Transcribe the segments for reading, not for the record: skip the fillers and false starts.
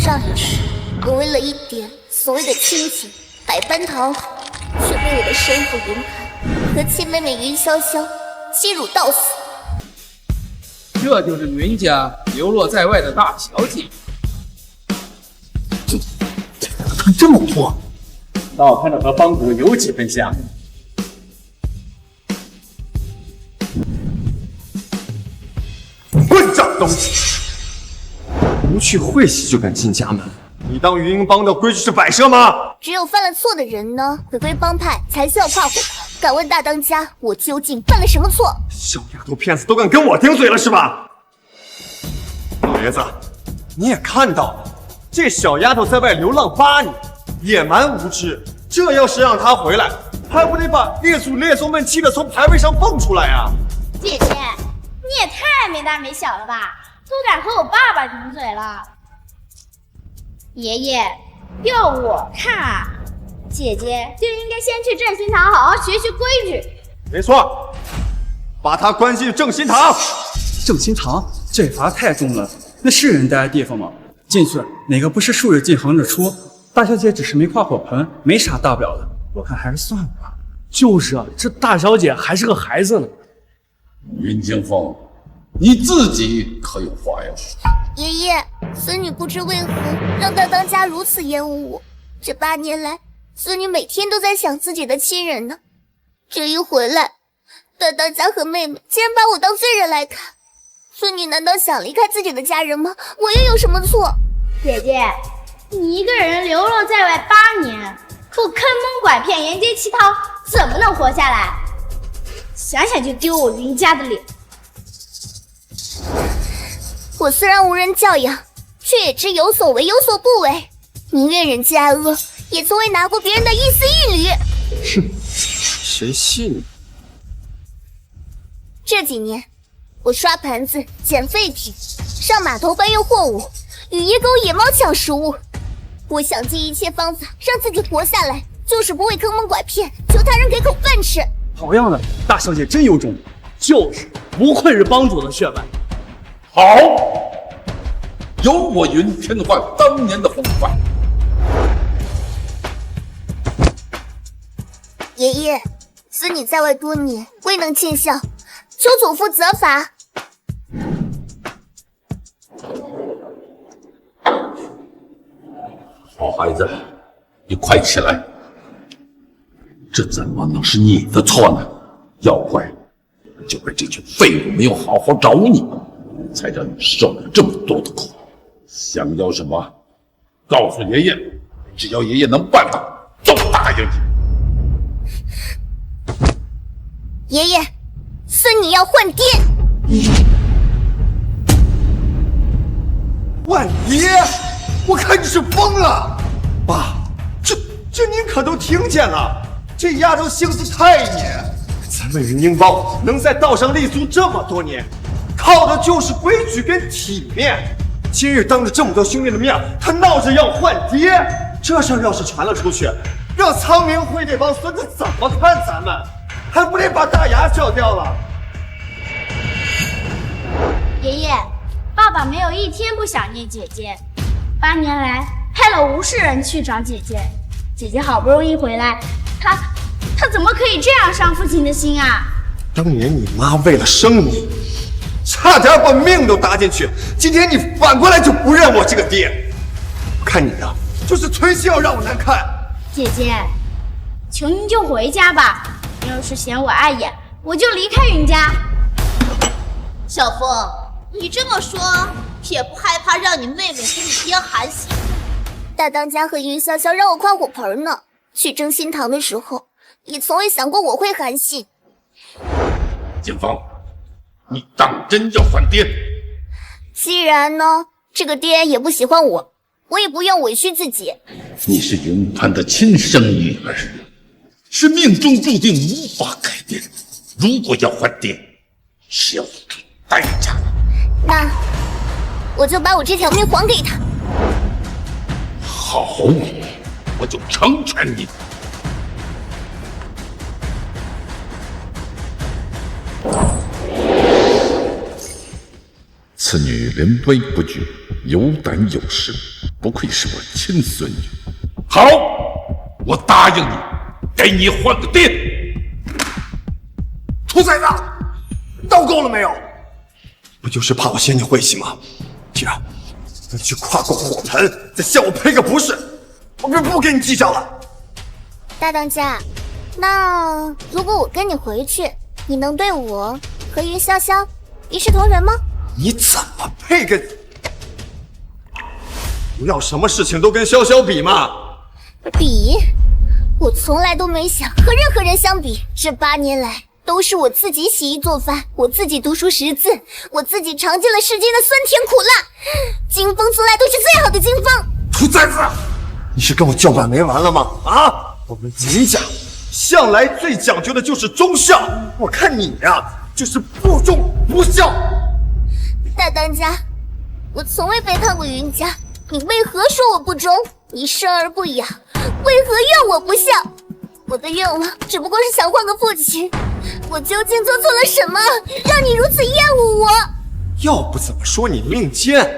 上一世，我为了一点所谓的亲情，百般讨好，却被我的生父云寒和亲妹妹云潇潇欺辱到死。这就是云家流落在外的大小姐。他这么破，倒看着和方谷有几分像。混账东西！不去会戏就敢进家门，你当云鹰帮的规矩是摆设吗？只有犯了错的人呢，回归帮派才需要跨火牌。敢问大当家，我究竟犯了什么错？小丫头片子都敢跟我顶嘴了是吧？老爷子，你也看到了，这小丫头在外流浪8年，野蛮无知。这要是让她回来，还不得把列祖列宗们气得从牌位上蹦出来啊！姐姐，你也太没大没小了吧，都敢和我爸爸顶嘴了。爷爷，要我看啊，姐姐就应该先去正心堂好好学学规矩。没错，把她关进正心堂。正心堂这罚太重了，那是人待的地方吗？进去哪个不是竖着进横着出？大小姐只是没跨火盆，没啥大不了的，我看还是算了吧。就是啊，这大小姐还是个孩子呢。云清风，你自己可有话要说？爷爷，孙女不知为何让大当家如此厌恶我。这8年来，孙女每天都在想自己的亲人呢。这一回来，大当家和妹妹竟然把我当罪人来看。孙女难道想离开自己的家人吗？我又有什么错？姐姐，你一个人流落在外8年，不坑蒙拐骗、沿街乞讨，怎么能活下来？想想就丢我云家的脸。我虽然无人教养，却也知有所为有所不为，宁愿忍饥挨饿，也从未拿过别人的一丝一缕。哼，谁信你？这几年，我刷盘子、捡废品，上码头搬运货物，与野狗、野猫抢食物。我想尽一切方法让自己活下来，就是不会坑蒙拐骗，求他人给口饭吃。好样的，大小姐真有种，就是不愧是帮主的血脉。好，有我云天焕当年的风范。爷爷，孙女在外多年，未能尽孝，求祖父责罚。好孩子，你快起来！这怎么能是你的错呢？要怪就怪这群废物没有好好找你，才让你受了这么多的苦。想要什么，告诉爷爷，只要爷爷能办到，都答应你。爷爷，孙女要换爹。万爹，我看你是疯了！爸，这您可都听见了，这丫头性子太野。咱们云鹰帮能在道上立足这么多年，靠的就是规矩跟体面。今日当着这么多兄弟的面，他闹着要换爹，这事儿要是传了出去，让苍明会这帮孙子怎么看咱们？还不得把大牙叫掉了？爷爷，爸爸没有一天不想念姐姐，8年来派了无数人去找姐姐，姐姐好不容易回来，他怎么可以这样伤父亲的心啊？当年你妈为了生你，差点把命都搭进去，今天你反过来就不认我这个爹，我看你的就是存心要让我难看。姐姐，求您就回家吧，您要是嫌我碍眼，我就离开云家。小风，你这么说也不害怕让你妹妹和你爹寒心？大当家和云潇潇让我跨火盆呢，去正心堂的时候，也从未想过我会寒心。景风，你当真要换爹？既然呢，这个爹也不喜欢我，我也不愿委屈自己。你是云团的亲生女儿，是命中注定无法改变。如果要换爹，是要付出代价的。那我就把我这条命还给他。好，我就成全你。此女临危不惧，有胆有识，不愧是我亲孙女。好，我答应你，给你换个爹。兔崽子，闹够了没有？不就是怕我嫌你晦气吗？既然能去跨过火盆，再向我赔个不是，我便不跟你计较了。大当家，那如果我跟你回去，你能对我和云潇潇一视同仁吗？你怎么配跟？不要什么事情都跟潇潇比嘛！比？我从来都没想和任何人相比。这8年来，都是我自己洗衣做饭，我自己读书识字，我自己尝尽了世间的酸甜苦辣。金风从来都是最好的金风。兔崽子，你是跟我叫板没完了吗？啊！我们云家向来最讲究的就是忠孝，我看你呀，就是不忠不孝。大当家，我从未背叛过云家，你为何说我不忠？你生而不养，为何怨我不孝？我的愿望只不过是想换个父亲，我究竟做错了什么，让你如此厌恶我？要不怎么说你命贱呢？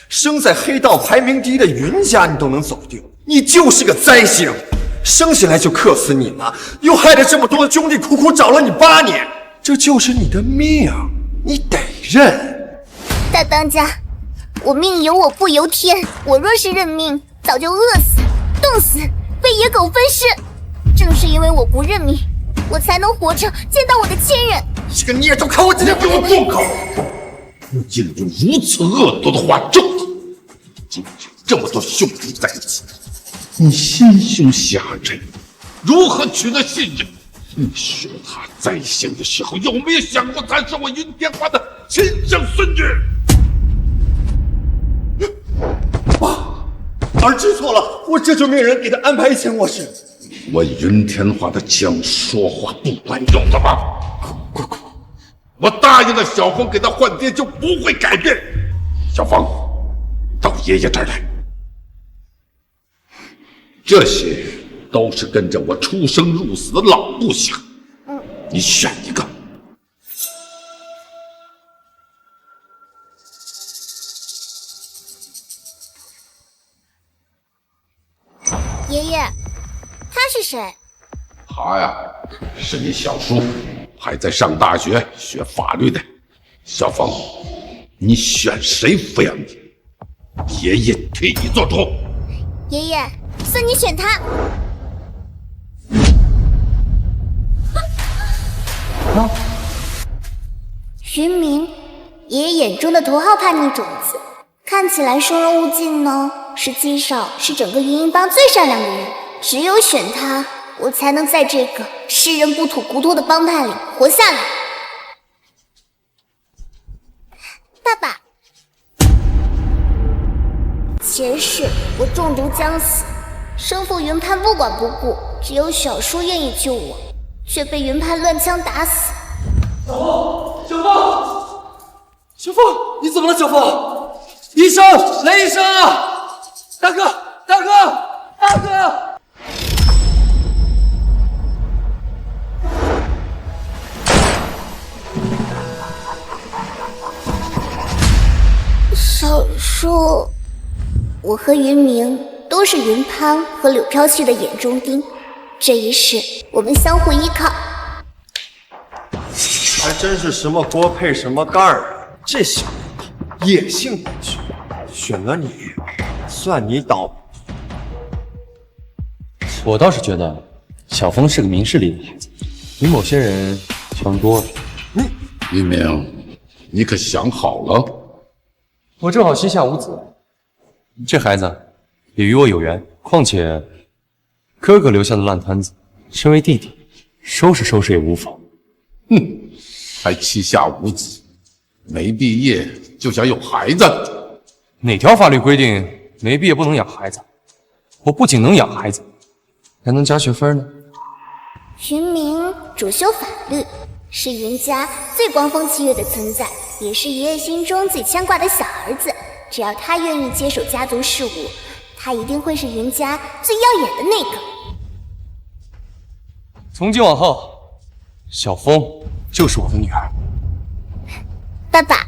生在黑道排名第一的云家，你都能走丢，你就是个灾星！生下来就克死你了，又害得这么多的兄弟苦苦找了你8年，这就是你的命，你得认。大当家，我命由我不由天，我若是认命，早就饿死、冻死，被野狗分尸。正是因为我不认命，我才能活着见到我的亲人。这个孽种，看我今天给我住口！不禁用如此恶毒的话咒他。今天这么多兄弟在一起，你心胸狭窄，如何取得信任？你说他在生的时候有没有想过，她是我云天华的亲生孙女？爸，儿知错了，我这就命人给他安排一间卧室。我云天华的枪说话不管用的吗？滚！我答应了小峰给他换爹，就不会改变。小峰，到爷爷这儿来。这些都是跟着我出生入死的老部下，你选一个。爷爷，他是谁？他呀，是你小叔，还在上大学学法律的。小峰，你选谁抚养你？爷爷替你做主。爷爷，算你选他。云明，爷爷眼中的头号叛逆种子，看起来生人勿近呢，实际上是整个云鹰帮最善良的人。只有选他，我才能在这个吃人不吐骨头的帮派里活下来。爸爸，前世我中毒将死，生父云潘不管不顾，只有小叔愿意救我，却被云潘乱枪打死。小凤，你怎么了？小凤，医生，来医生啊！大哥！小叔，我和云明都是云潘和柳飘絮的眼中钉，这一世我们相互依靠。还真是什么锅配什么盖儿啊！这小子野性不取，选了你，算你倒霉。我倒是觉得小峰是个明事理的孩子，比某些人强多了。黎明，你可想好了？我正好膝下无子，这孩子也与我有缘。况且哥哥留下的烂摊子，身为弟弟，收拾收拾也无妨。还膝下无子，没毕业就想有孩子？哪条法律规定没毕业不能养孩子？我不仅能养孩子，还能加学分呢。云明主修法律，是云家最光风霁月的存在，也是爷爷心中最牵挂的小儿子。只要他愿意接手家族事务，他一定会是云家最耀眼的那个。从今往后，小峰就是我的女儿。爸爸，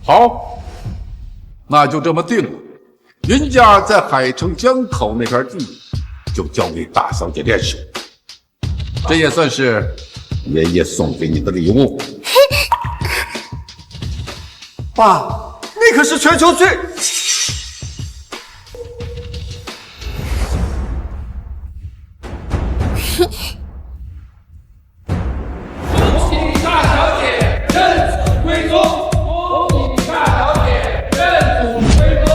好，那就这么定了。云家在海城江口那片地，就交给大小姐练手。这也算是爷爷送给你的礼物。爸，那可是全球最……恭喜大小姐认祖归宗！恭喜大小姐认祖归宗！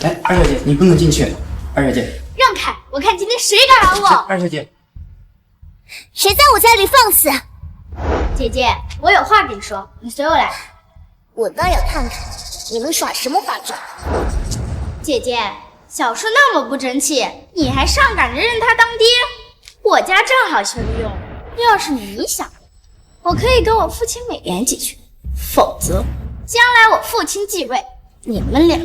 哎，二小姐，你不能进去。二小姐，让开！我看今天谁敢拦我！二小姐，谁在我家里放肆？姐姐，我有话跟你说，你随我来。我倒要看看你们耍什么花招。姐姐，小叔那么不争气，你还上赶着认他当爹？我家正好缺个用，要是你想，我可以跟我父亲美言几句，否则将来我父亲继位，你们俩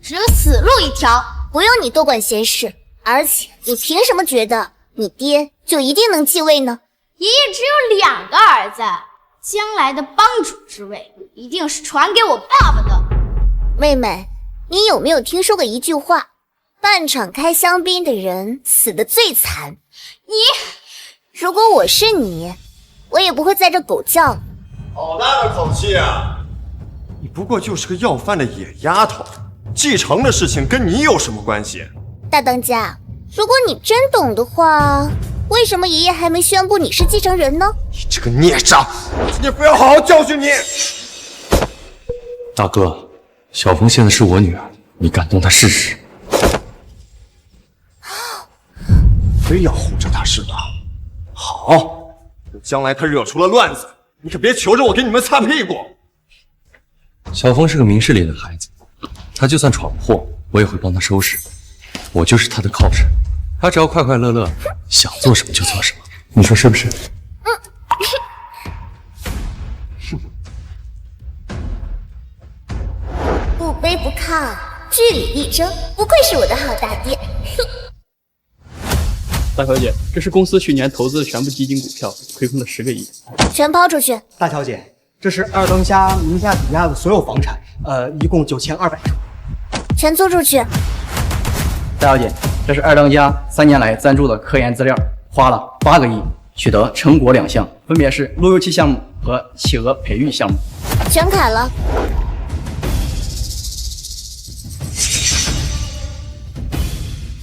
只有死路一条。不用你多管闲事，而且你凭什么觉得你爹就一定能继位呢？爷爷只有2个儿子，将来的帮主之位一定是传给我爸爸的。妹妹，你有没有听说过一句话？半场开香槟的人死得最惨。如果我是你，我也不会在这狗叫。好大的口气啊！你不过就是个要饭的野丫头，继承的事情跟你有什么关系？大当家，如果你真懂的话，为什么爷爷还没宣布你是继承人呢？你这个孽障，今天非要好好教训你！大哥，小凤现在是我女儿，你敢动她试试？非要护着她是吧？好，将来她惹出了乱子，你可别求着我给你们擦屁股。小凤是个明事理的孩子，她就算闯祸，我也会帮她收拾。我就是她的靠山，她只要快快乐乐，想做什么就做什么。你说是不是？不卑不亢，据理力争，不愧是我的好大爹。大小姐，这是公司去年投资的全部基金股票，亏空了10个亿。全抛出去。大小姐，这是二当家名下抵押的所有房产，一共9200处。全租出去。大小姐，这是二当家3年来赞助的科研资料，花了8个亿，取得成果2项，分别是路由器项目和企鹅培育项目。全砍了。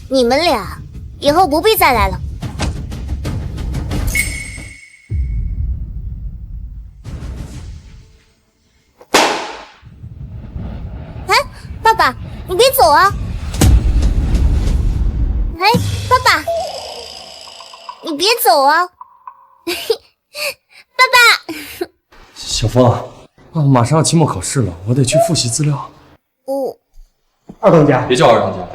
你们俩以后不必再来了。哎，爸爸，你别走啊！哎，爸爸，你别走啊！爸爸，小凤，马上要期末考试了，我得去复习资料。二当家，别叫二当家。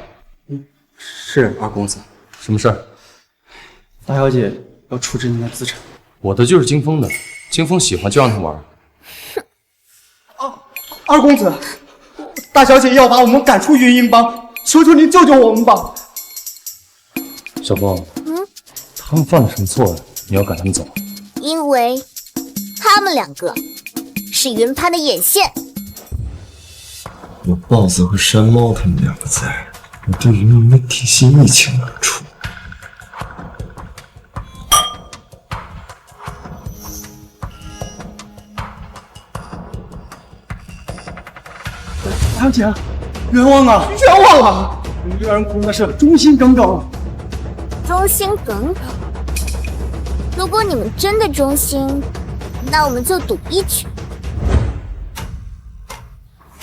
是二公子。什么事儿？大小姐要处置您的资产。我的就是金峰的，金峰喜欢就让他玩。二公子，大小姐要把我们赶出云鹰帮，求求您救救我们吧！小凤，他们犯了什么错呀？你要赶他们走？因为他们2个是云攀的眼线。有豹子和山猫他们2个在，我对云鹰的底细一清二楚。大小姐，冤枉啊！冤枉啊！你这人哭的是忠心耿耿。忠心耿耿。如果你们真的忠心，那我们就赌一局。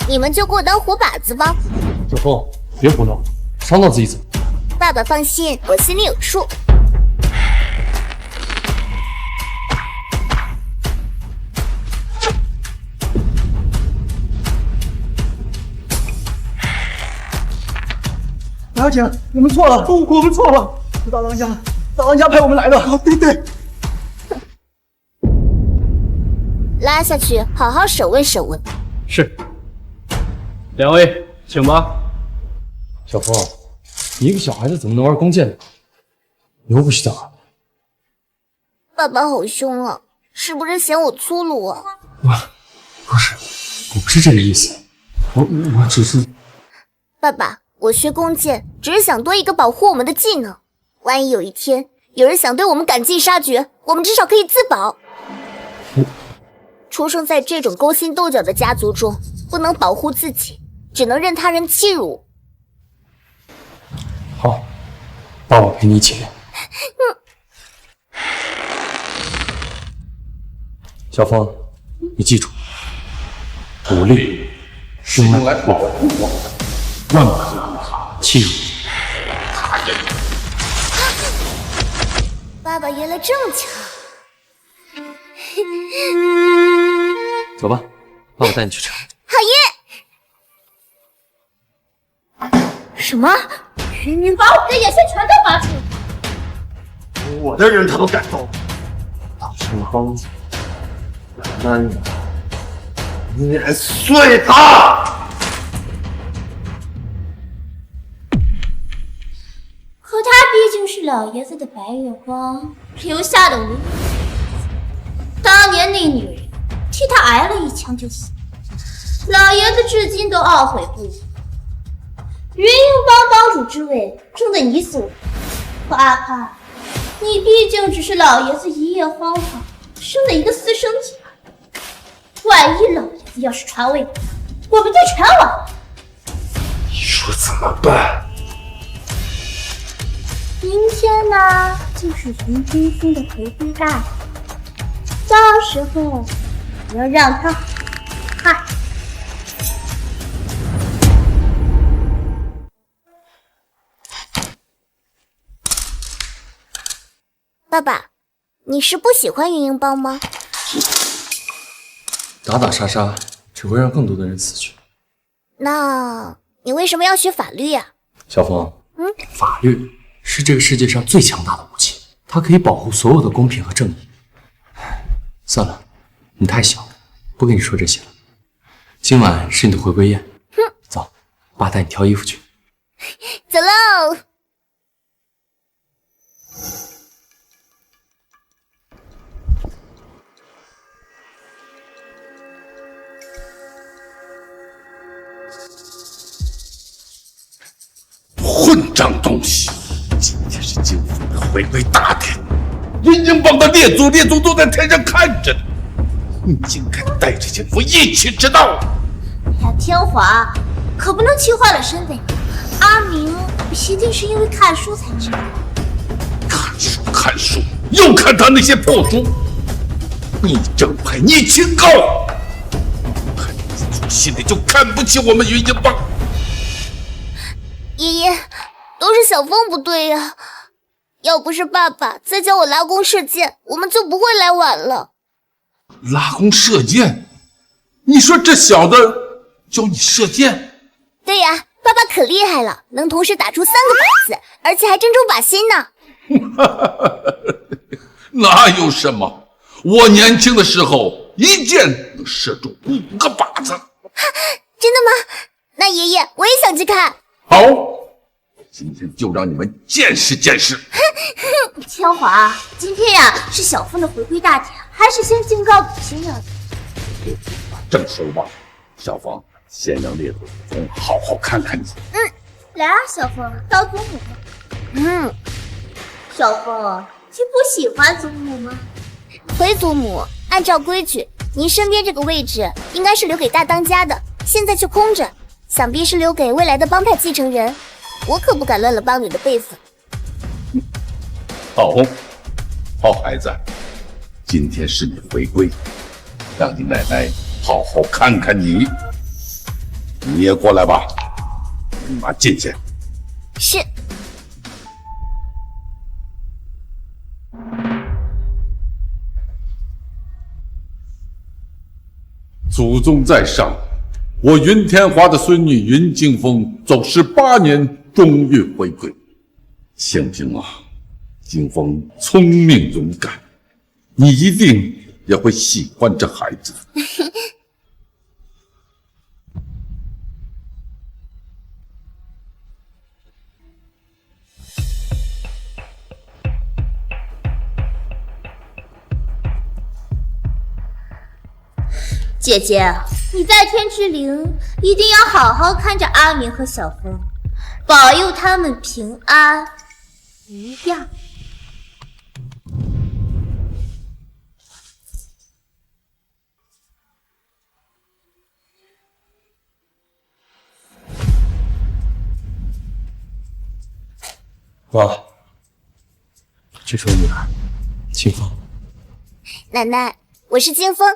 你们就给我当活靶子吧。小凤，别胡闹，伤到自己怎么？爸爸放心，我心里有数。大小姐，我们错了，我们错了，是大当家派我们来的。对对。来，拉下去，好好审问审问。是。两位，请吧。小峰，你一个小孩子怎么能玩弓箭呢？你又不许打。爸爸好凶啊，是不是嫌我粗鲁啊？不是，我不是这个意思，我只是……爸爸，我学弓箭只是想多一个保护我们的技能，万一有一天有人想对我们赶尽杀绝，我们至少可以自保。出生在这种勾心斗角的家族中，不能保护自己，只能任他人欺辱。好，爸爸陪你一起练。小峰，你记住，武力是用来保护我们，万不可欺辱他人。爸爸原来这么强。走吧，爸爸带你去吃。好耶！什么？云云把我的眼线全都拔出来！我的人他都敢动，陈峰，难呀！碾碎他！可他毕竟是老爷子的白月光留下的无。当年那女人替他挨了一枪就死，老爷子至今都懊悔不已。云云帮帮主之位争得你死我活，可阿帕，你毕竟只是老爷子一夜荒唐生的一个私生子，万一老爷子要是传位，我们就全完。你说怎么办？明天呢，就是云君峰的回归大典，到时候我要让他看。爸爸，你是不喜欢云英帮吗？打打杀杀只会让更多的人死去。那你为什么要学法律呀？小峰，法律是这个世界上最强大的武器，它可以保护所有的公平和正义。算了，你太小，不跟你说这些了。今晚是你的回归宴，走，爸带你挑衣服去。走喽！混账东西！今天是金峰的回归大典，云英帮的列祖都在台上看着呢。你竟敢带着金峰一起迟到！呀，天华，可不能气坏了身子呀！阿明一定是因为看书才知道。看书，又看他那些破书。你正派，你清高，看你从心里就看不起我们云英帮。爷爷，都是小峰不对呀！要不是爸爸在教我拉弓射箭，我们就不会来晚了。拉弓射箭？你说这小子教你射箭？对呀，爸爸可厉害了，能同时打出3个靶子，而且还正中靶心呢。哪有什么？我年轻的时候一箭能射中5个靶子。真的吗？那爷爷，我也想去看。好，今天就让你们见识见识。天华，今天呀是小峰的回归大典，还是先敬告祖先要紧。正说吧，小峰，先让列祖宗好好看看你。来啊，小峰，当祖母。小峰，你不喜欢祖母吗？回祖母，按照规矩，您身边这个位置应该是留给大当家的，现在却空着，想必是留给未来的帮派继承人。我可不敢乱了帮女的辈分。好孩子，今天是你回归，让你奶奶好好看看你。你也过来吧，你妈进去。是。祖宗在上，我云天华的孙女云静风走18年，终于回归。庆幸啊，静风聪明勇敢，你一定也会喜欢这孩子。姐姐，你在天之灵一定要好好看着阿明和小风，保佑他们平安无恙。妈，这是我女儿，清风。奶奶，我是金风。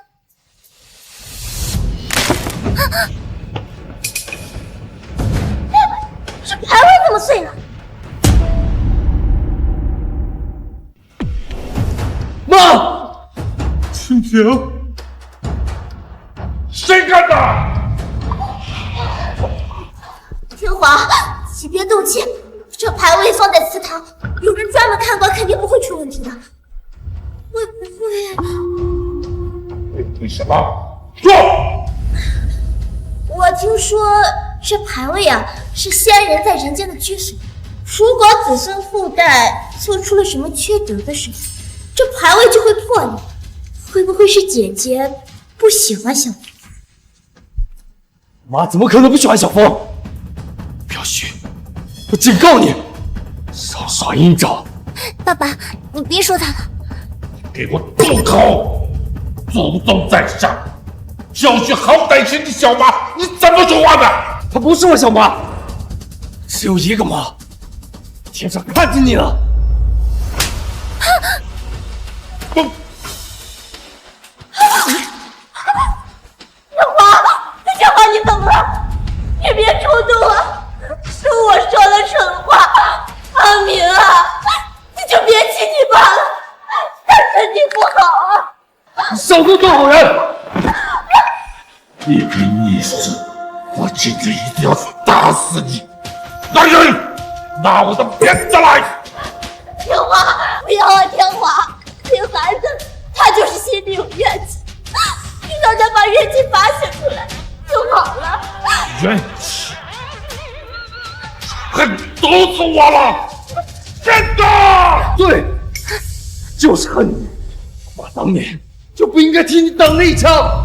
这牌位怎么碎了？妈，青萍，谁干的？天华，请别动气，这牌位放在祠堂，有人专门看过，肯定不会出问题的。会不会？为什么？说！我听说这牌位啊是仙人在人间的居所，如果子孙后代做出了什么缺德的事，这牌位就会破裂。会不会是姐姐不喜欢小风？妈怎么可能不喜欢小风？不要虚，我警告你，少耍阴招！爸爸，你别说他了。给我住口！祖宗在上，教训好歹心的小妈，你怎么说话的？她不是我小妈，只有一个妈，天上看见你了。不，小花，你怎么了？你别冲动啊！是我说了蠢话，阿明啊，你就别气你爸了，他身体不好啊。你少给我做好人！一个逆子，我今天一定要打死你！男人，拿我的鞭子来！天华，不要啊，天华，这孩子他就是心里有怨气，你让他把怨气发泄出来就好了。怨气，恨毒死我了！真的！对，就是恨你，我当年就不应该替你挡了一枪。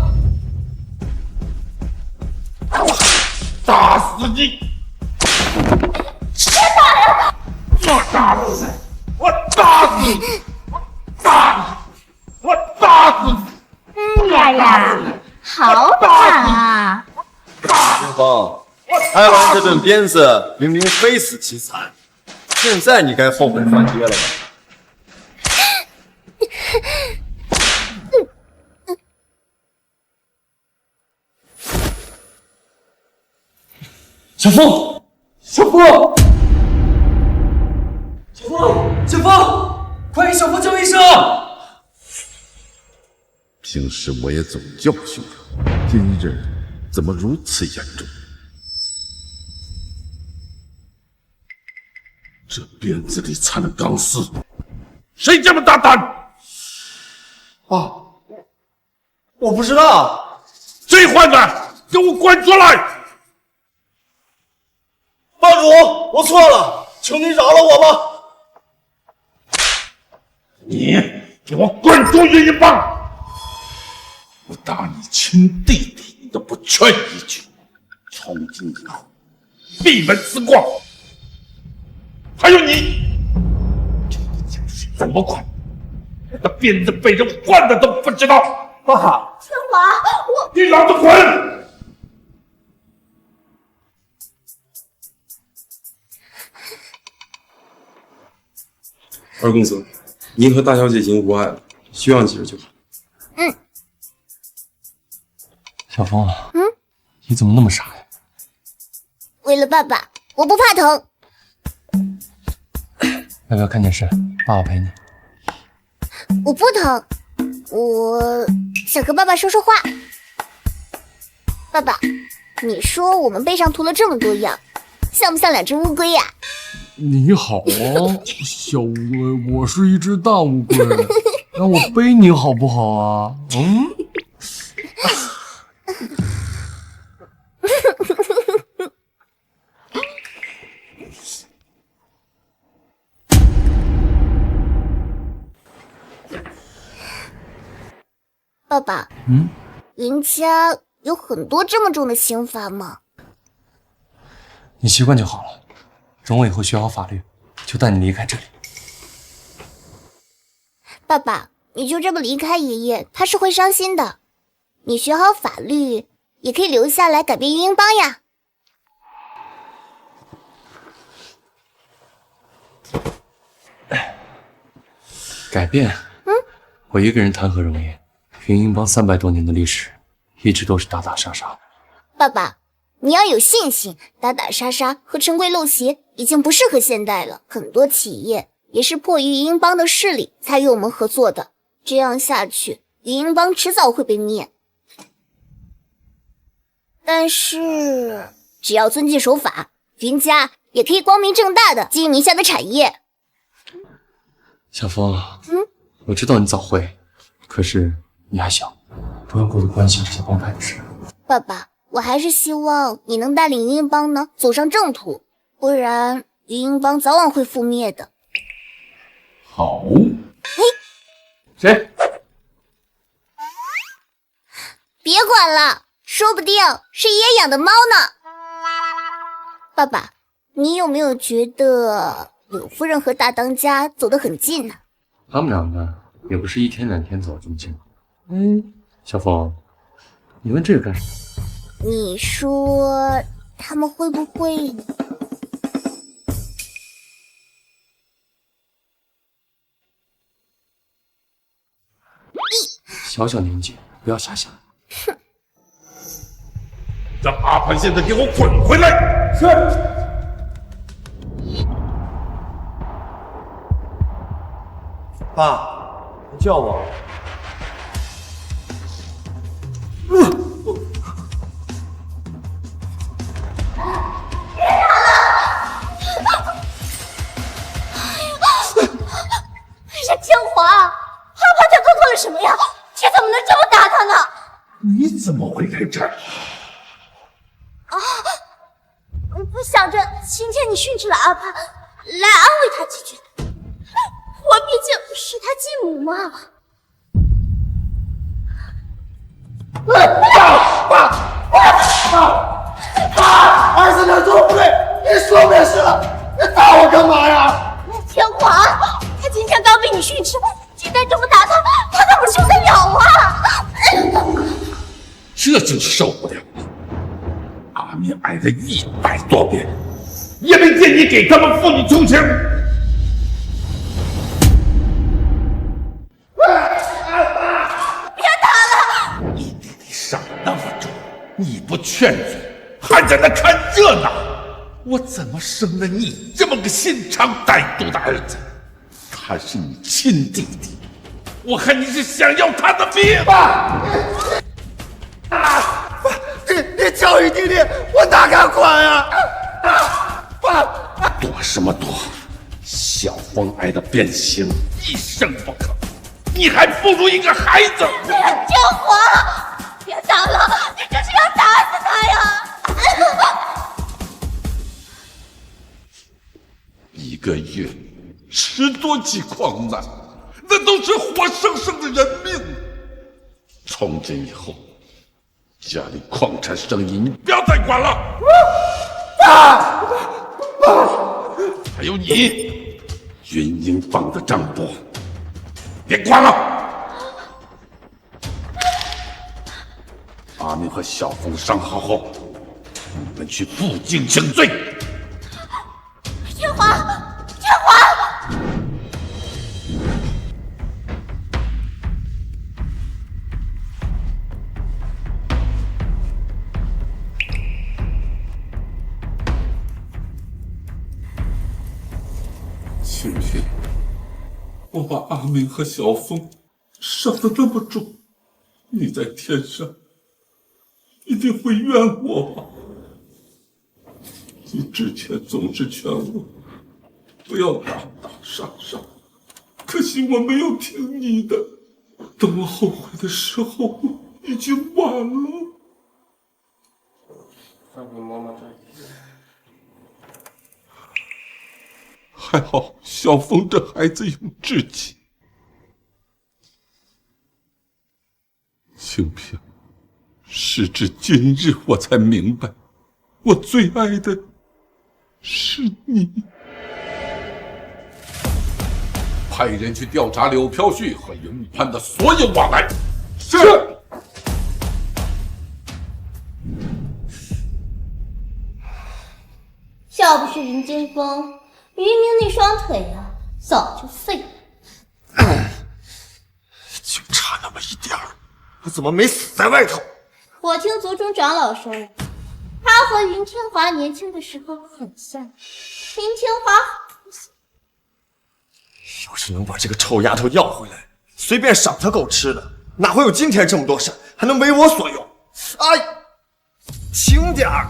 打死你！别打呀！我打死你！我打死你！打死你！我打死你！呀，好打啊！金风，挨完这顿鞭子，明明非死即残，现在你该后悔翻爹了吧？小风，小风，小风，小风，快给小风叫一声！平时我也总教训他，今日怎么如此严重？这鞭子里掺了钢丝，谁这么大胆？啊，我不知道。这坏蛋，给我滚出来！帮主，我错了，求您饶了我吧。你给我滚出云云帮！我打你亲弟弟，你都不劝一句，从今以后闭门思过。还有你，这个江水这么快，我的鞭子被人换了都不知道。爸，天华，你老子滚！二公子，您和大小姐已经无碍了，需要几日就好。小风啊，你怎么那么傻呀？为了爸爸，我不怕疼。要不要看电视？爸爸陪你。我不疼，我想和爸爸说说话。爸爸，你说我们背上涂了这么多样，像不像两只乌龟呀？你好啊，小乌龟，我是一只大乌龟。让我背你好不好啊？嗯。爸爸，人家有很多这么重的刑罚吗？你习惯就好了。等我以后学好法律，就带你离开这里。爸爸，你就这么离开爷爷，他是会伤心的。你学好法律，也可以留下来改变英邦呀。改变？我一个人谈何容易？云英邦300多年的历史，一直都是打打杀杀。爸爸，你要有信心，打打杀杀和陈规陋习已经不适合现代了。很多企业也是迫于英邦的势力才与我们合作的，这样下去，云英邦迟早会被灭。但是只要遵纪守法，云家也可以光明正大的经营名下的产业。小风，我知道你早会，可是你还小，不要过度关心这些帮派的事。爸爸，我还是希望你能带领云英邦呢走上正途，不然云英邦早晚会覆灭的。好，谁？别管了，说不定是爷爷养的猫呢。爸爸，你有没有觉得柳夫人和大当家走得很近呢？他们两个也不是1天2天走这么近。小风，你问这个干什么？你说他们会不会……小小年纪，不要瞎想。哼！让阿潘现在给我滚回来！是。爸，你叫我。是天华，阿潘他做错了什么呀？你怎么能这么打他呢？你怎么会在这儿？我想着今天你训斥了阿潘，来安慰他几句。我毕竟是他继母嘛。爸，儿子哪做不对？你说没事了，你打我干嘛呀？天华，他今天刚被你训斥，今天这么打他，他怎么受得了啊？这就受不了了。阿明挨了100多遍，也没见你给他们父女同情。别打了！你弟弟伤得那么重，你不劝阻，还在那看热闹，我怎么生了你这么个心肠歹毒的儿子？他是你亲弟弟，我看你是想要他的命！爸，你教育弟弟，我哪敢管啊？爸，躲什么躲？小风挨得变形，一声不吭，你还不如一个孩子。天华，别打了，你这是要打死他呀！1个月10多起矿难，那都是活生生的人命。从今以后，家里矿产生意你不要再管了。爸，还有你，云英邦的账簿，别管了。阿明和小凤伤好后，你们去负荆请罪。天华，天华！晴晴，我把阿明和小凤伤得那么重，你在天上一定会怨我吧？你之前总是劝我不要打打杀杀，可惜我没有听你的。等我后悔的时候，已经晚了。还好小峰这孩子有志气。清平，时至今日，我才明白，我最爱的是你。派人去调查柳飘絮和云潘的所有往来。是。要不是云惊风，明明那双腿呀，早就废了。就差那么一点儿，我怎么没死在外头？我听族中长老说，他和云天华年轻的时候很像。云天华要是能把这个臭丫头要回来，随便赏她狗吃的，哪会有今天这么多事，还能为我所用？哎，轻点儿。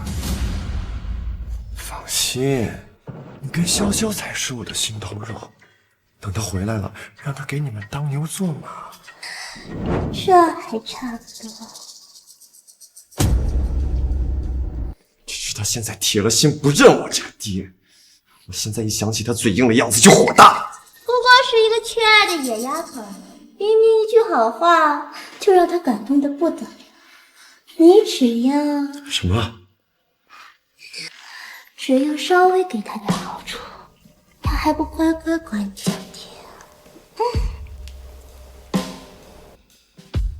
放心，你跟潇潇才是我的心头肉。等他回来了，让他给你们当牛做马。这还差不多。只是他现在铁了心不认我这个爹，我现在一想起他嘴硬的样子就火大。不光是一个缺爱的野丫头，明明一句好话就让他感动的不得了。你只要什么？只要稍微给他点好处，他还不乖乖管你叫爹？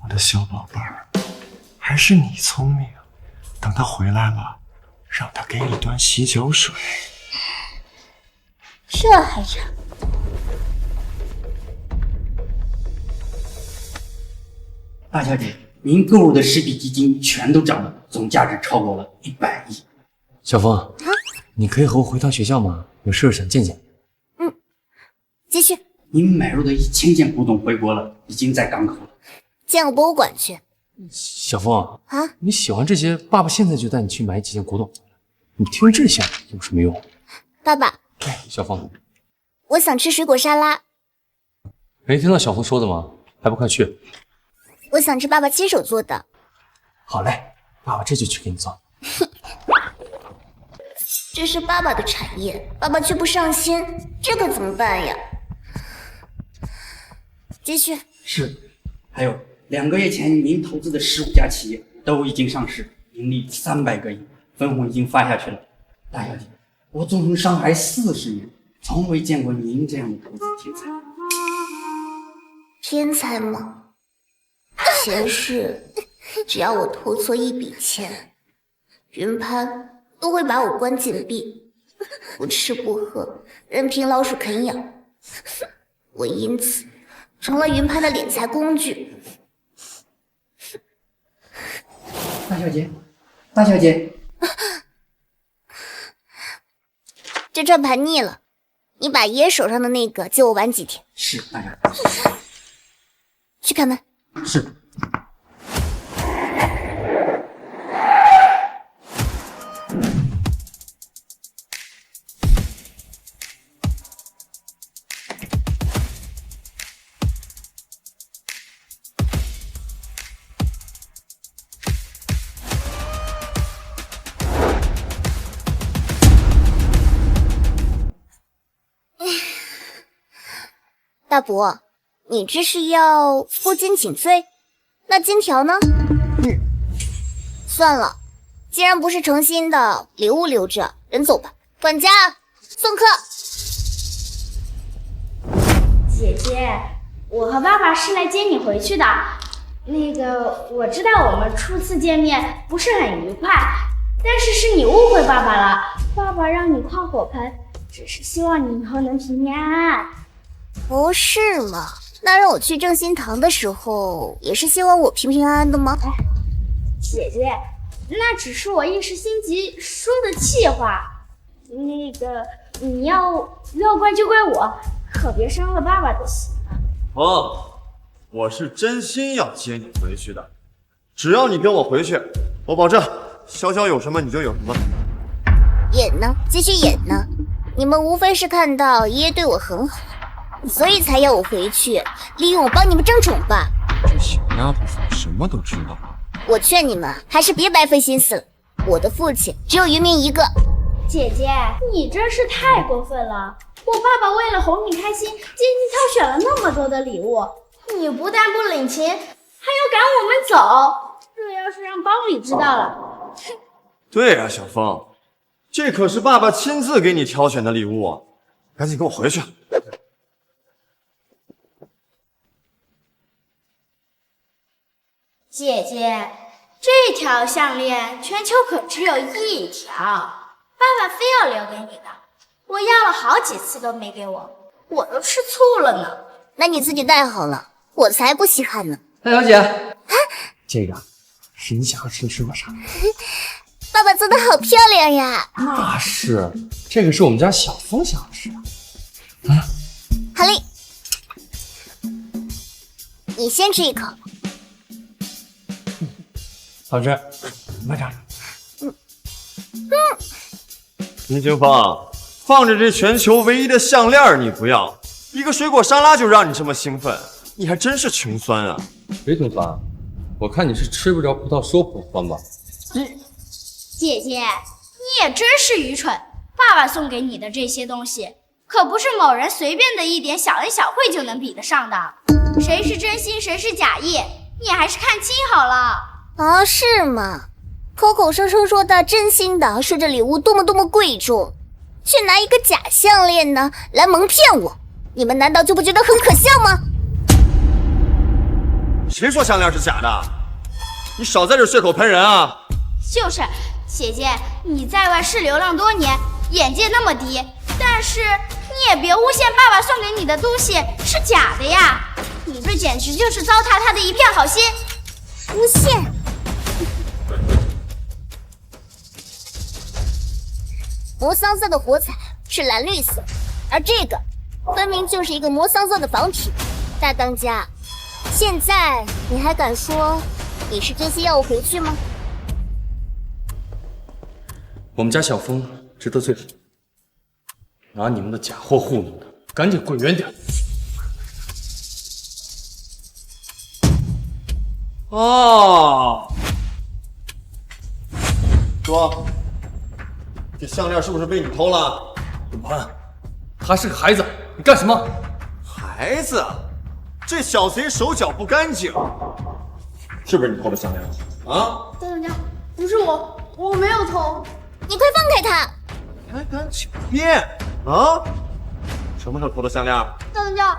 我的小宝贝儿，还是你聪明。等他回来了，让他给你端洗脚水。这还差不多。大小姐，您购入的实体基金全都涨了，总价值超过了100亿。小峰，你可以和我回趟学校吗？有事想见见。继续。您买入的1000件古董回国了，已经在港口了。建个博物馆去。小峰啊，你喜欢这些，爸爸现在就带你去买几件古董。你听这些有什么用？爸爸，小峰，我想吃水果沙拉。没听到小峰说的吗？还不快去！我想吃爸爸亲手做的。好嘞，爸爸这就去给你做。这是爸爸的产业，爸爸却不上心，这可怎么办呀？继续。是，还有2个月前您投资的15家企业都已经上市，盈利300个亿，分红已经发下去了。大小姐，我纵横上海40年，从未见过您这样的投资天才。天才吗？前世只要我投错一笔钱，云潘都会把我关禁闭，不吃不喝，任凭老鼠啃咬。我因此成了云潘的敛财工具。大小姐，大小姐，这转盘腻了，你把爷爷手上的那个借我玩几天。是，大小姐。去开门。是。大伯，你这是要负荆请罪？那金条呢？算了，既然不是诚心的，留物留着，人走吧。管家，送客。姐姐，我和爸爸是来接你回去的。那个，我知道我们初次见面不是很愉快，但是是你误会爸爸了。爸爸让你跨火盆，只是希望你以后能平平安安。不是吗？那让我去正心堂的时候，也是希望我平平安安的吗？姐姐，那只是我一时心急说的气话。那个，你要怪就怪我，可别伤了爸爸的心啊。我是真心要接你回去的，只要你跟我回去，我保证潇潇有什么你就有什么。演呢，继续演呢。你们无非是看到爷爷对我很好，所以才要我回去，利用我帮你们争宠吧。这小丫头什么都知道。我劝你们还是别白费心思了。我的父亲只有云明一个。姐姐，你真是太过分了！我爸爸为了哄你开心，精心挑选了那么多的礼物，你不但不领情，还要赶我们走。这要是让帮里知道了，对呀，小风，这可是爸爸亲自给你挑选的礼物啊！赶紧跟我回去。姐姐，这条项链全球可只有一条，爸爸非要留给你的，我要了好几次都没给我，我都吃醋了呢。那你自己戴好了，我才不稀罕呢。大小姐，这个是你想要吃的水果啥？爸爸做的好漂亮呀！那是，这个是我们家小风想吃的。好嘞，你先吃一口。好吃，慢尝。林清风，放着这全球唯一的项链你不要，一个水果沙拉就让你这么兴奋，你还真是穷酸啊！谁穷酸？我看你是吃不着葡萄说葡萄酸吧？姐姐，你也真是愚蠢！爸爸送给你的这些东西，可不是某人随便的一点小恩小惠就能比得上的。谁是真心，谁是假意，你还是看清好了。啊，是吗？口口声声说的真心的，说这礼物多么贵重，却拿一个假项链呢来蒙骗我，你们难道就不觉得很可笑吗？谁说项链是假的？你少在这血口喷人啊！就是，姐姐，你在外是流浪多年，眼界那么低，但是你也别诬陷爸爸送给你的东西是假的呀！你这简直就是糟蹋他的一片好心。诬陷？魔桑色的火彩是蓝绿色，而这个分明就是一个魔桑色的仿品。大当家，现在你还敢说你是真心要我回去吗？我们家小风值得最好，拿你们的假货糊弄的，赶紧滚远点！哦，说，这项链是不是被你偷了？董潘，他是个孩子，你干什么？孩子，这小贼手脚不干净，是不是你偷的项链啊？大当家，不是我，我没有偷。你快放开他！还敢狡辩啊？什么时候偷的项链？大当家，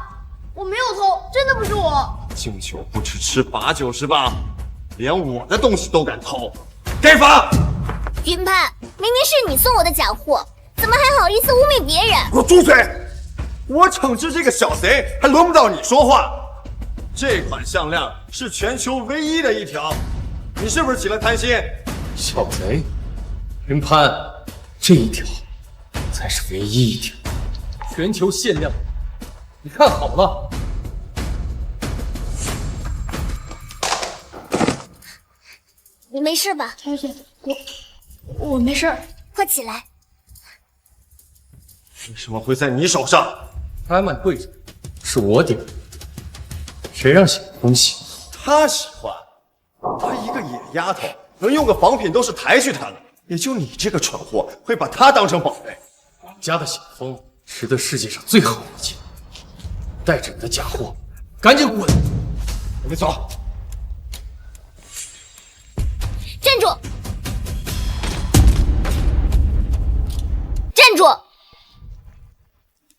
我没有偷，真的不是我。敬酒不吃吃罚酒是吧？连我的东西都敢偷，该罚！云潘，明明是你送我的假货，怎么还好意思污蔑别人？给我住嘴！我惩治这个小贼，还轮不到你说话。这款项链是全球唯一的一条，你是不是起了贪心？小贼，云潘，这一条才是唯一一条，全球限量，你看好了。你没事吧？小姐，我没事。快起来！为什么会在你手上？拍卖会上是我点的，谁让小风喜欢？他喜欢，她一个野丫头，能用个仿品都是抬举她了。也就你这个蠢货，会把她当成宝贝。我们家的小风值得世界上最好的钱，带着你的假货，赶紧滚！我们走。站住！站住！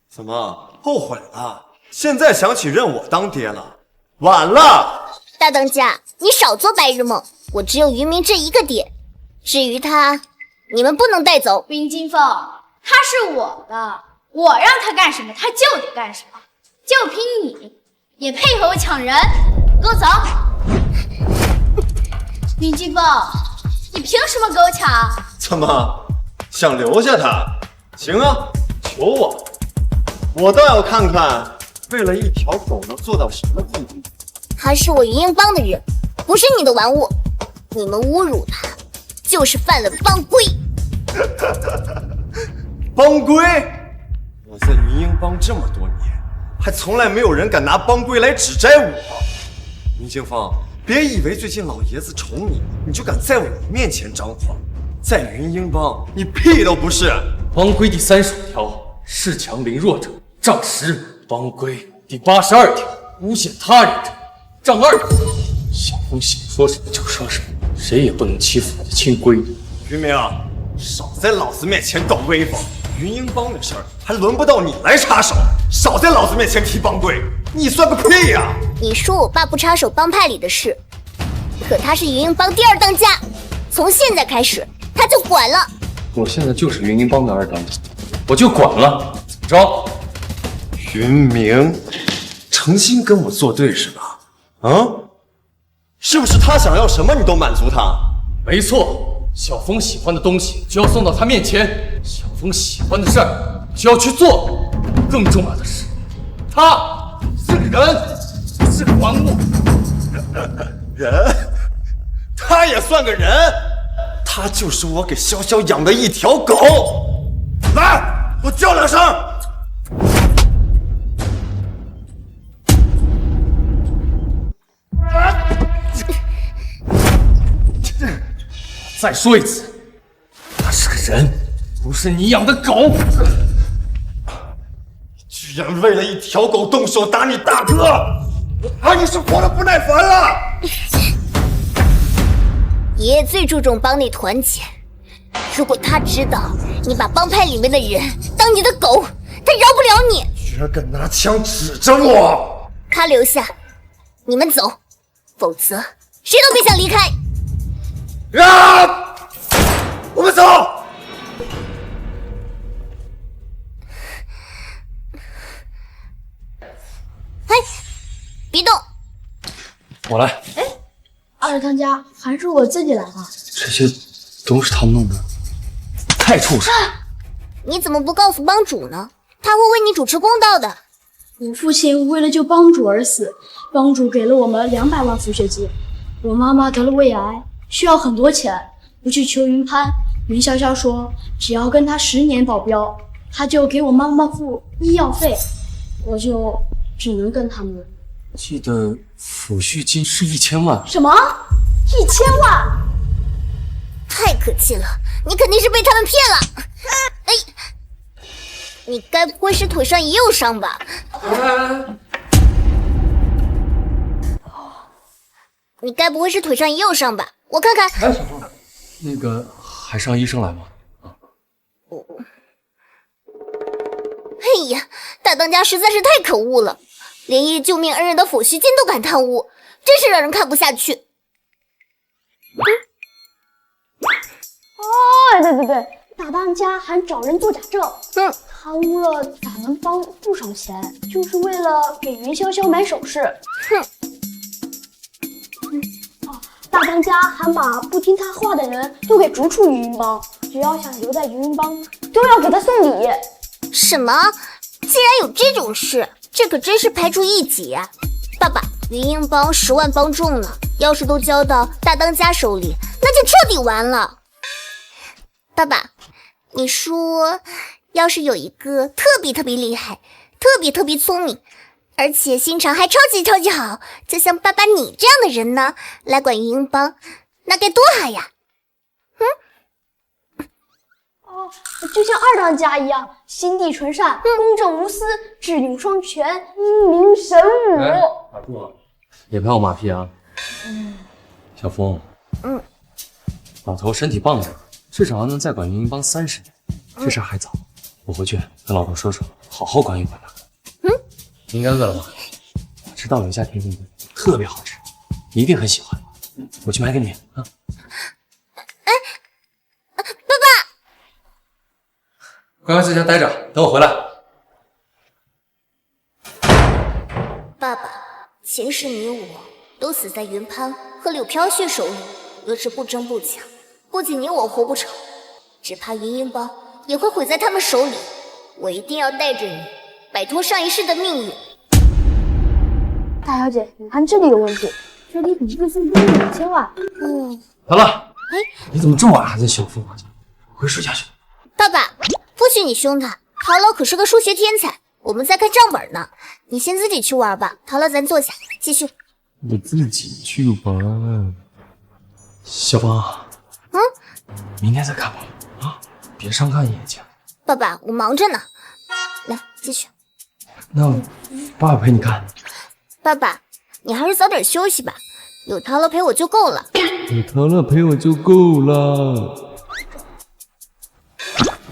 怎么后悔了？现在想起认我当爹了？晚了！大当家，你少做白日梦。我只有云明这一个爹，至于他，你们不能带走。云金凤，他是我的，我让他干什么他就得干什么，就凭你也配合我抢人？给我走！云金凤，你凭什么给我抢？怎么想留下他？行啊，求我，我倒要看看，为了一条狗能做到什么地步。他是我云鹰帮的人，不是你的玩物。你们侮辱他，就是犯了帮规。帮规？我在云鹰帮这么多年，还从来没有人敢拿帮规来指摘我。云清风，别以为最近老爷子宠你，你就敢在我面前张狂。在云鹰帮，你屁都不是。帮规第35条，恃强凌弱者杖10；帮规第82条，诬陷他人者杖2。小风想说什么就说什么，谁也不能欺负我的亲闺女。云明，少在老子面前抖威风！云鹰帮的事儿还轮不到你来插手，少在老子面前提帮规，你算个屁呀！你说我爸不插手帮派里的事，可他是云鹰帮第2当家，从现在开始他就管了。我现在就是云鹰帮的2当家，我就管了，怎么着？云明，诚心跟我作对是吧？啊？是不是他想要什么你都满足他？没错，小风喜欢的东西就要送到他面前，小风喜欢的事儿就要去做。更重要的是，他是个人，是个玩物。人？他也算个人？他就是我给潇潇养的一条狗。来，我叫2声。再说一次，他是个人，不是你养的狗。居然为了一条狗动手打你大哥，我怕你是活得不耐烦了。爷爷最注重帮内团结，如果他知道你把帮派里面的人当你的狗，他饶不了你。居然敢拿枪指着我！他留下，你们走，否则谁都别想离开。啊！我们走。哎，别动！我来。2当家，还是我自己来吧。这些都是他们弄的，太畜生！你怎么不告诉帮主呢？他会为你主持公道的。我父亲为了救帮主而死，帮主给了我们200万抚恤金。我妈妈得了胃癌，需要很多钱，我去求云潘。云潇潇说，只要跟他10年保镖，他就给我妈妈付医药费。我就只能跟他们。记得抚恤金是1000万。什么？1000万？太可气了！你肯定是被他们骗了。哎，你该不会是腿上也有伤吧？你该不会是腿上也有伤吧？我看看。那个还是让医生来吗？哎呀，大当家实在是太可恶了，连爷爷救命恩人的抚恤金都敢贪污，真是让人看不下去。对，大当家还找人做假证，贪污了咱们帮不少钱，就是为了给云潇潇买首饰。大当家还把不听他话的人都给逐出云鹰帮，只要想留在云鹰帮，都要给他送礼。什么？竟然有这种事，这可真是排除异己啊！爸爸，云鹰帮10万帮众呢，要是都交到大当家手里，那就彻底完了。爸爸，你说，要是有一个特别厉害、特别聪明，而且心肠还超级好，就像爸爸你这样的人呢，来管云鹰帮，那该多好呀！就像2当家一样，心地纯善，公正无私，智勇双全，英明神武。打住了，别拍我马屁啊！小峰，老头身体棒着，至少还能再管云鹰帮30年，这事还早。我回去跟老头说说，好好管一管他。你应该饿了吧？我知道有一家甜品店特别好吃，你一定很喜欢。我去买给你啊。乖乖在家待着，等我回来。爸爸，前世你我都死在云潘和柳飘絮手里，若是不争不抢，不仅你我活不成，只怕云鹰帮也会毁在他们手里。我一定要带着你摆脱上一世的命运。大小姐，你看这里有问题，这里比自付金5000万。好了，你怎么这么晚还在修复啊？回睡觉去。爸爸，不许你凶他，陶老可是个数学天才，我们在看账本呢。你先自己去玩吧，逃了咱坐下继续。我自己去玩。小芳，明天再看吧，啊，别伤看眼睛。爸爸，我忙着呢。来，继续。那爸爸陪你看。爸爸，你还是早点休息吧，有陶乐陪我就够了。有陶乐陪我就够了。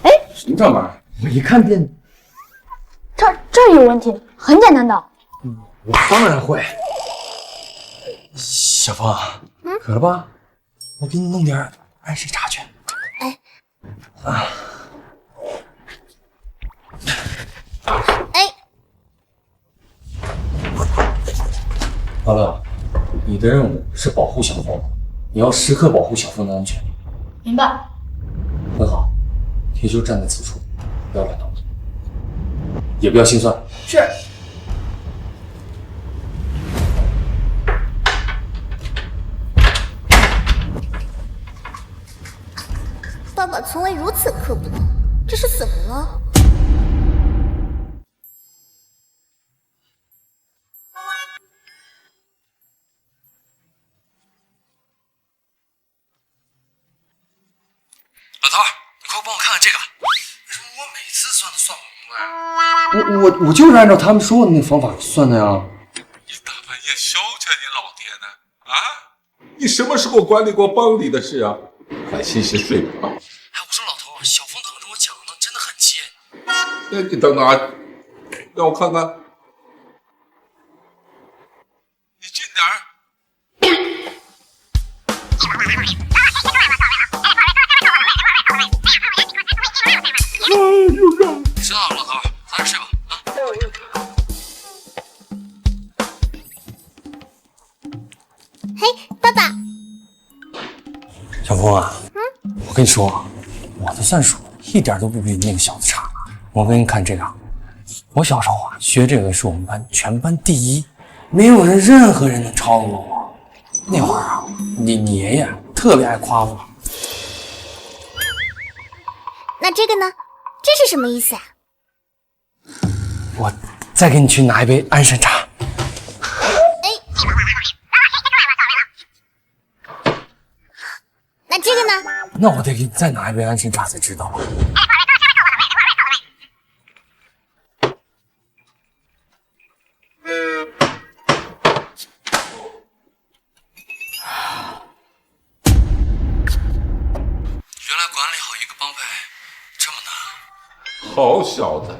哎，什么账本？我一看电，这有问题，很简单的。我当然会。小芳，渴了吧？我给你弄点安神茶去。哎，啊，哎，陶乐，你的任务是保护小峰，你要时刻保护小峰的安全。明白。很好，铁就站在此处，不要乱动，也不要心酸。是。爸爸从未如此刻薄，这是怎么了？老头，你快帮我看看这个。为什么我每次算都算不明白？我就是按照他们说的那方法算的呀。你大半夜消遣你老爹呢？啊？你什么时候管理过帮里的事啊？快洗洗睡吧。哎，我说老头，小峰等着我讲呢，真的很急。那你等等啊，让我看看。你近点儿。知道了，老头，早点睡吧。嘿，爸爸。小峰啊，我跟你说，我的算术一点都不比那个小子差。我给你看这个，我小时候啊学这个是我们班全班第一，没有任何人能超过我。那会儿啊，你爷爷特别爱夸我。那这个呢？这是什么意思啊？我再给你去拿一杯安神茶。那这个呢？那我得给你再拿一杯安神茶才知道了。原来管理好一个帮派这么难。好小子，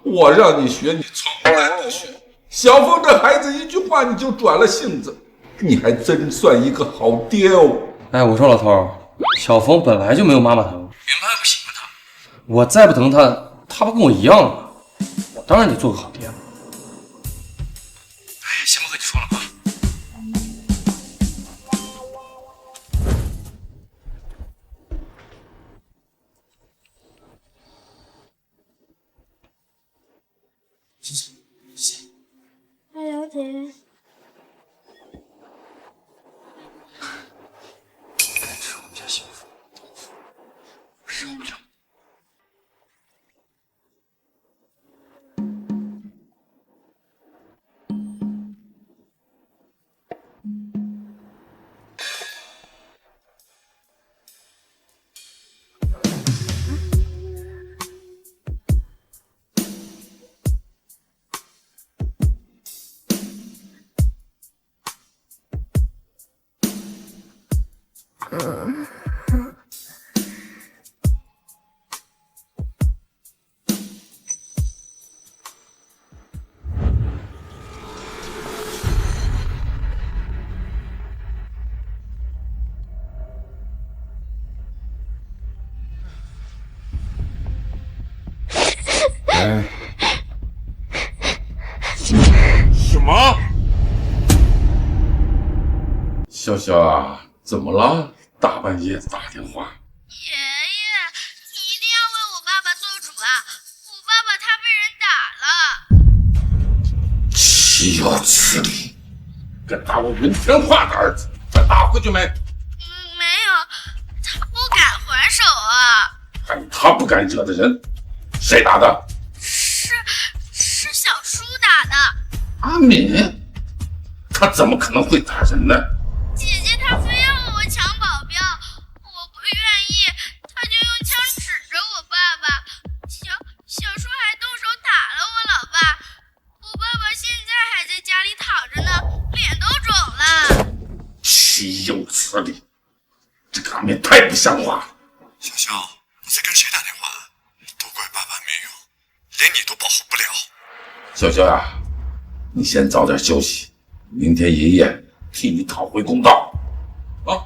我让你学，你从来不学。小峰这孩子一句话你就转了性子，你还真算一个好爹哦。哎，我说老头，小峰本来就没有妈妈疼，云潘不喜欢他，我再不疼他，他不跟我一样了吗？我当然得做个好爹了。哎，先不和你说了啊。哎呀，姐。该吃我们家幸福豆腐，受不了。什么？笑笑啊，怎么了？大半夜打电话。爷爷，你一定要为我爸爸做主啊！我爸爸他被人打了。岂有此理！跟打我云天化的儿子，再打回去没？没有，他不敢还手啊。他不敢惹的人，谁打的？是阿敏，他怎么可能会打人呢？姐姐她非要我抢保镖，我不愿意，她就用枪指着我爸爸。小叔还动手打了我老爸，我爸爸现在还在家里躺着呢，脸都肿了。岂有此理！这个阿敏太不像话了。小肖，你在跟谁打电话？都怪爸爸没用，连你都保护不了。小肖呀，你先早点休息，明天爷爷替你讨回公道。啊！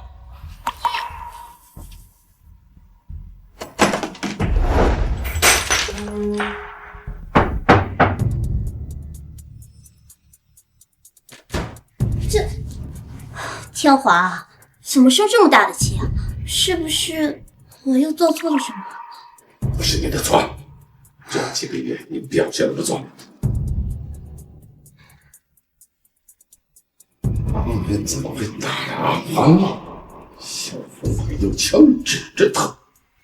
天华，怎么生这么大的气啊？是不是我又做错了什么？不是你的错，这几个月你表现得不错。阿敏怎么会打了阿潘呢？小凤还用枪指着他。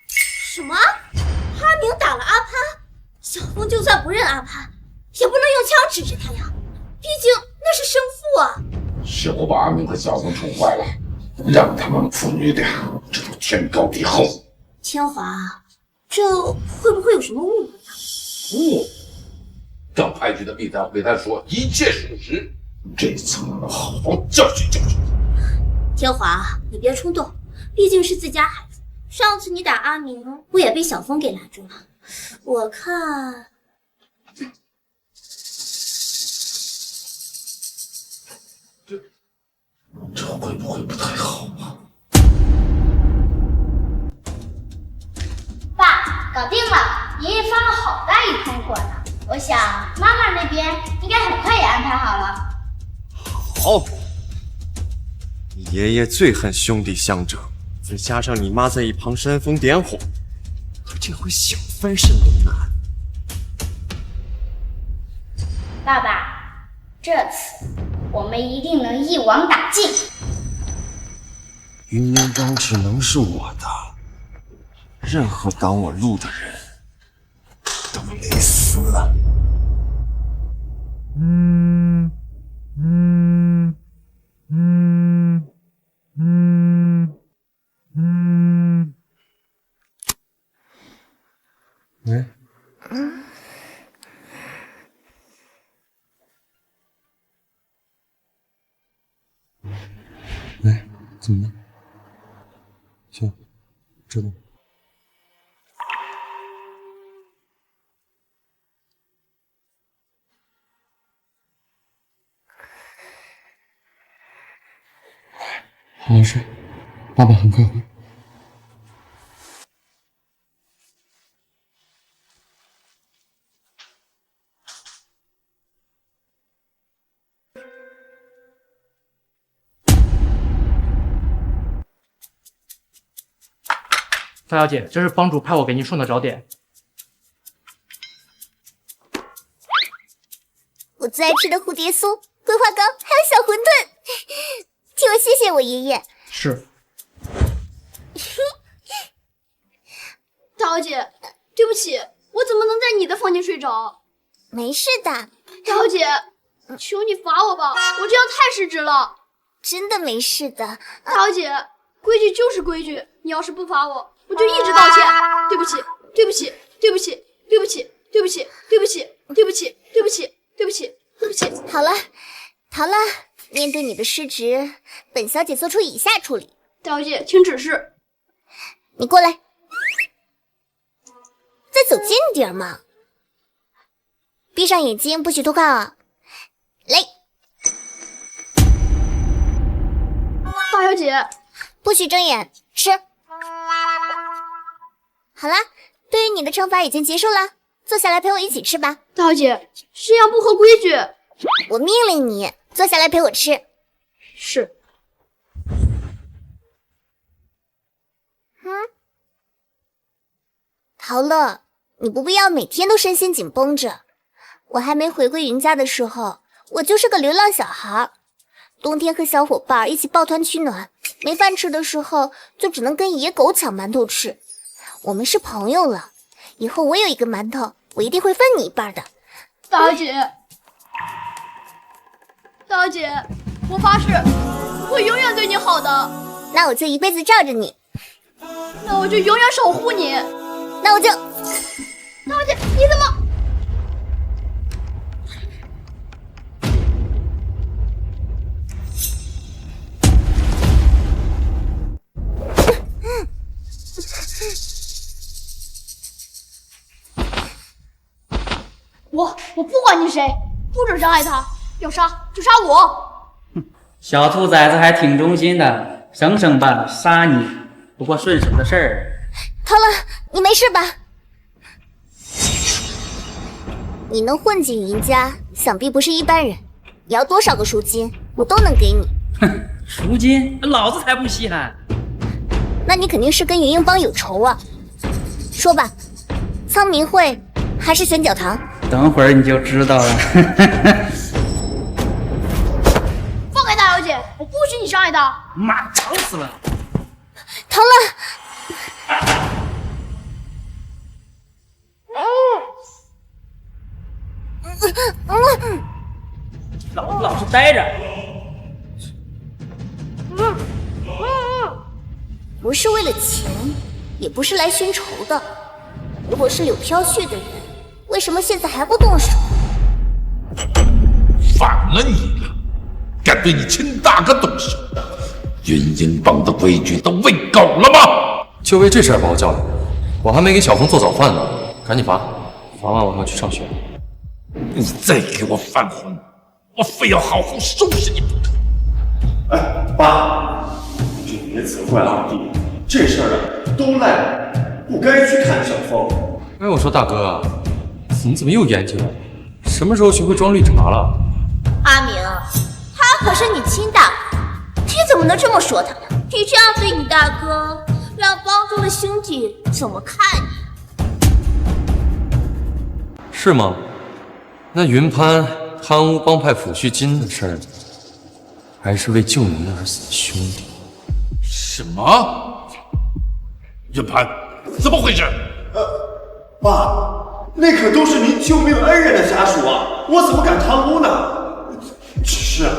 什么？阿明打了阿潘？小凤就算不认阿潘，也不能用枪指着他呀，毕竟那是生父啊。是我把阿明和小凤宠坏了，让他们父女俩这都天高地厚。天华，这会不会有什么误会啊？误？让派去的密探回他说一切属实，这次我好好教训教训。天华，你别冲动，毕竟是自家孩子。上次你打阿明，不也被小峰给拦住了？我看，这会不会不太好啊？爸，搞定了！爷爷发了好大一通火呢。我想妈妈那边应该很快也安排好了。好，你爷爷最恨兄弟相争，再加上你妈在一旁煽风点火，这回想翻身都难。爸爸，这次我们一定能一网打尽。云联帮只能是我的，任何挡我路的人都得死。喂，喂，怎么了？行，知道了。好好睡，爸爸很快回。大小姐，这是帮主派我给您送的早点。我最爱吃的蝴蝶酥、桂花糕，还有小馄饨，替我谢谢我爷爷。是。大小姐，对不起，我怎么能在你的房间睡着？没事的，大小姐，求你罚我吧，我这样太失职了。真的没事的，大小姐，规矩就是规矩，你要是不罚我，我就一直道歉。对不起，对不起，对不起，对不起，对不起，对不起，对不起，对不起，对不起，对不起。好了，好了，面对你的失职，本小姐做出以下处理。大小姐，请指示。你过来，再走近点嘛。闭上眼睛，不许偷看啊！来，大小姐，不许睁眼，吃。好啦，对于你的惩罚已经结束了，坐下来陪我一起吃吧。大小姐，这样不合规矩。我命令你坐下来陪我吃。是。陶乐，你不必要每天都身心紧绷着。我还没回归云家的时候，我就是个流浪小孩，冬天和小伙伴一起抱团取暖，没饭吃的时候就只能跟野狗抢馒头吃。我们是朋友了，以后我有一个馒头，我一定会分你一半的。大小姐，小姐，我发誓会永远对你好的。那我就一辈子罩着你。那我就永远守护你。那我就……大小姐，你怎么？我不管你谁，不准伤害他，要杀就杀我。小兔崽子还挺忠心的，省省吧，杀你不过顺手的事儿。陶乐，你没事吧？你能混进云家，想必不是一般人。你要多少个赎金，我都能给你。哼，赎金，老子才不稀罕。那你肯定是跟云英帮有仇啊。说吧，苍明会还是玄角堂？等会儿你就知道了。放开大小姐，我不许你伤害她！妈，吵死了！疼了！老实待着。不是为了钱，也不是来寻仇的。如果是柳飘絮的人，为什么现在还不动手？反了你了！敢对你亲大哥动手，云英帮的规矩都喂狗了吗？就为这事儿把我叫来，我还没给小峰做早饭呢，赶紧罚，罚完我要去上学。你再给我犯浑，我非要好好收拾你不可！哎，爸，你就别责怪二弟，这事儿啊都赖我，不该去看小峰。哎，我说大哥，你怎么又研究了？什么时候学会装绿茶了？阿明，他可是你亲大哥，你怎么能这么说他呢？你这样对你大哥，让帮中的兄弟怎么看你？是吗？那云潘贪污帮派抚恤金的事儿，还是为救您而死的兄弟？什么？云潘，怎么回事？爸，那可都是您救命恩人的家属啊，我怎么敢贪污呢？只是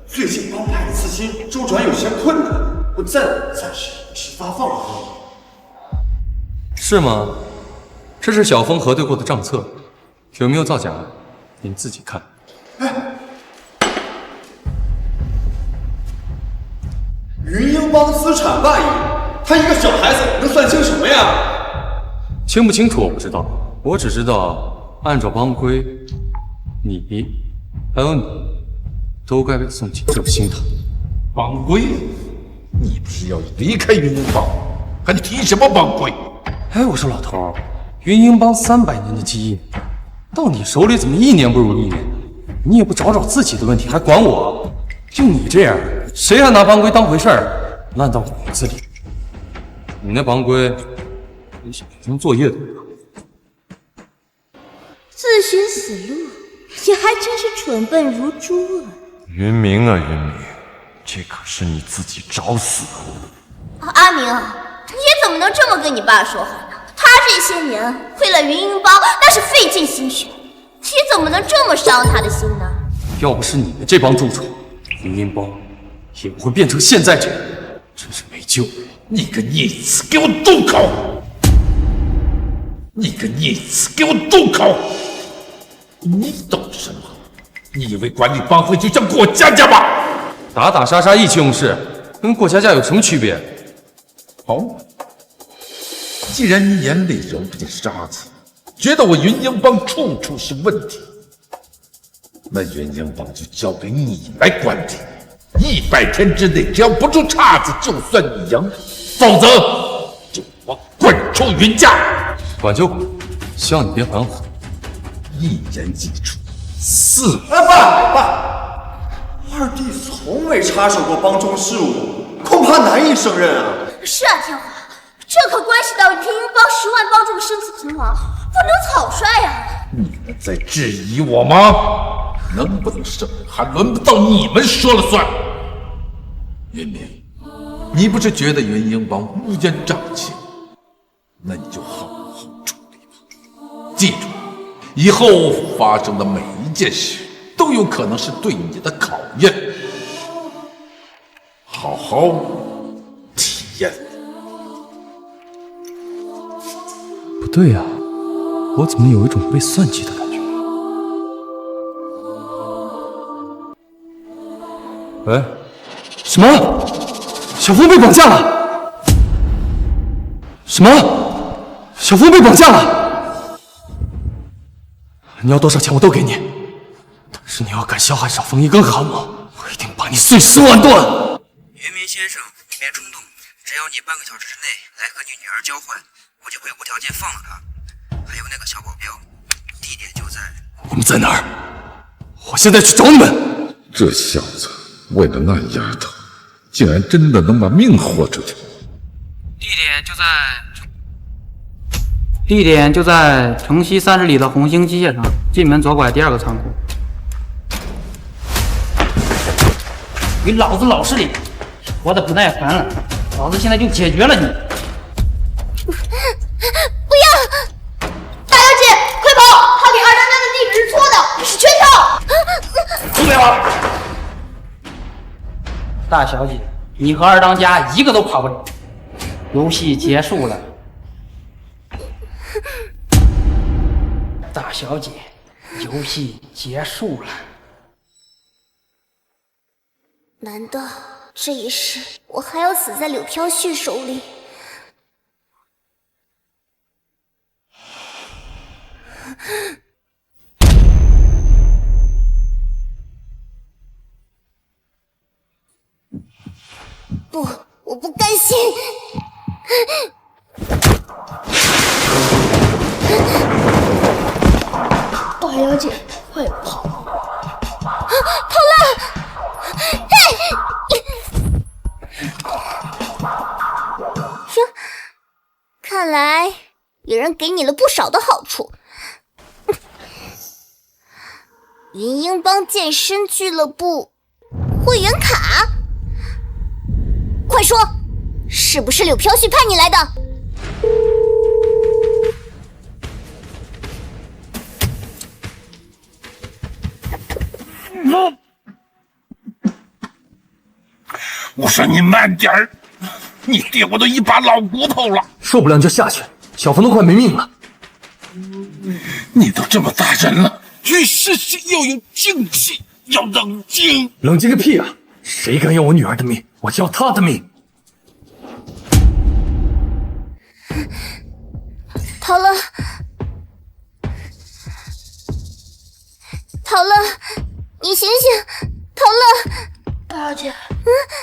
最近帮派的资金周转有些困难，我暂时发放而已。是吗？这是小峰核对过的账册，有没有造假？您自己看。云英帮资产万亿，他一个小孩子能算清什么呀？清不清楚我不知道，我只知道按照帮规，你还有你都该被送进正心堂。帮规？你不是要离开云英帮，还提什么帮规？哎，我说老头，云英帮300年的基因，到你手里怎么1年不如1年？你也不找找自己的问题，还管我？就你这样，谁还拿帮规当回事儿？烂到骨子里。你那帮规，跟小学生作业都一样。自寻死路，你还真是蠢笨如猪啊！云明啊，云明，这可是你自己找死的。阿明，你怎么能这么跟你爸说话呢？他这些年为了云英帮，那是费尽心血，你怎么能这么伤他的心呢？要不是你们这帮蛀虫，云英帮也不会变成现在这样，真是没救了。你个孽子，给我住口！你个孽子，给我住口！你懂什么？你以为管理帮会就像过家家吗？打打杀杀意气用事，跟过家家有什么区别？好，既然你眼里揉不进沙子，觉得我云英帮处处是问题，那云英帮就交给你来管理。100天之内，只要不出岔子，就算你赢，否则就我滚出云家。管就管，希望你别反悔。一言既出，驷爸，二弟从未插手过帮中事务，恐怕难以胜任啊。是啊，天华，这可关系到云英帮10万帮众的生死存亡，不能草率呀。你们在质疑我吗？能不能胜任还轮不到你们说了算。云明，你不是觉得云英帮乌烟瘴气，那你就好好处理吧。记住，以后发生的每一件事都有可能是对你的考验。验，好好体验。不对呀，我怎么有一种被算计的感觉？喂，什么？小峰被绑架了？什么？小峰被绑架了？你要多少钱我都给你，但是你要敢小喊小峰一根汗毛，我一定把你碎尸万段。云明先生，你别冲动，只要你半个小时之内来和你女儿交换，我就会无条件放了她。还有那个小保镖，地点就在……你们在哪儿？我现在去找你们。这小子为了那丫头，竟然真的能把命豁出去。地点就在城西30里的红星机械厂，进门左拐第2个仓库。给老子老实点，活得不耐烦了，老子现在就解决了你！不要！大小姐，快跑！他给二当家的地址是错的，是圈套！住手！大小姐，你和二当家一个都跑不了，游戏结束了。大小姐，游戏结束了。难道这一世我还要死在柳飘絮手里？不，我不甘心！大小姐，快跑！跑了！哟，看来有人给你了不少的好处。云鹰帮健身俱乐部会员卡，快说，是不是柳飘絮派你来的？我说你慢点儿，你爹我都一把老骨头了，受不了你就下去，小峰都快没命了。你都这么大人了，遇事情要有静气，要冷静。冷静个屁啊！谁敢要我女儿的命，我就要她的命。陶乐，陶乐，你醒醒！陶乐，大小姐，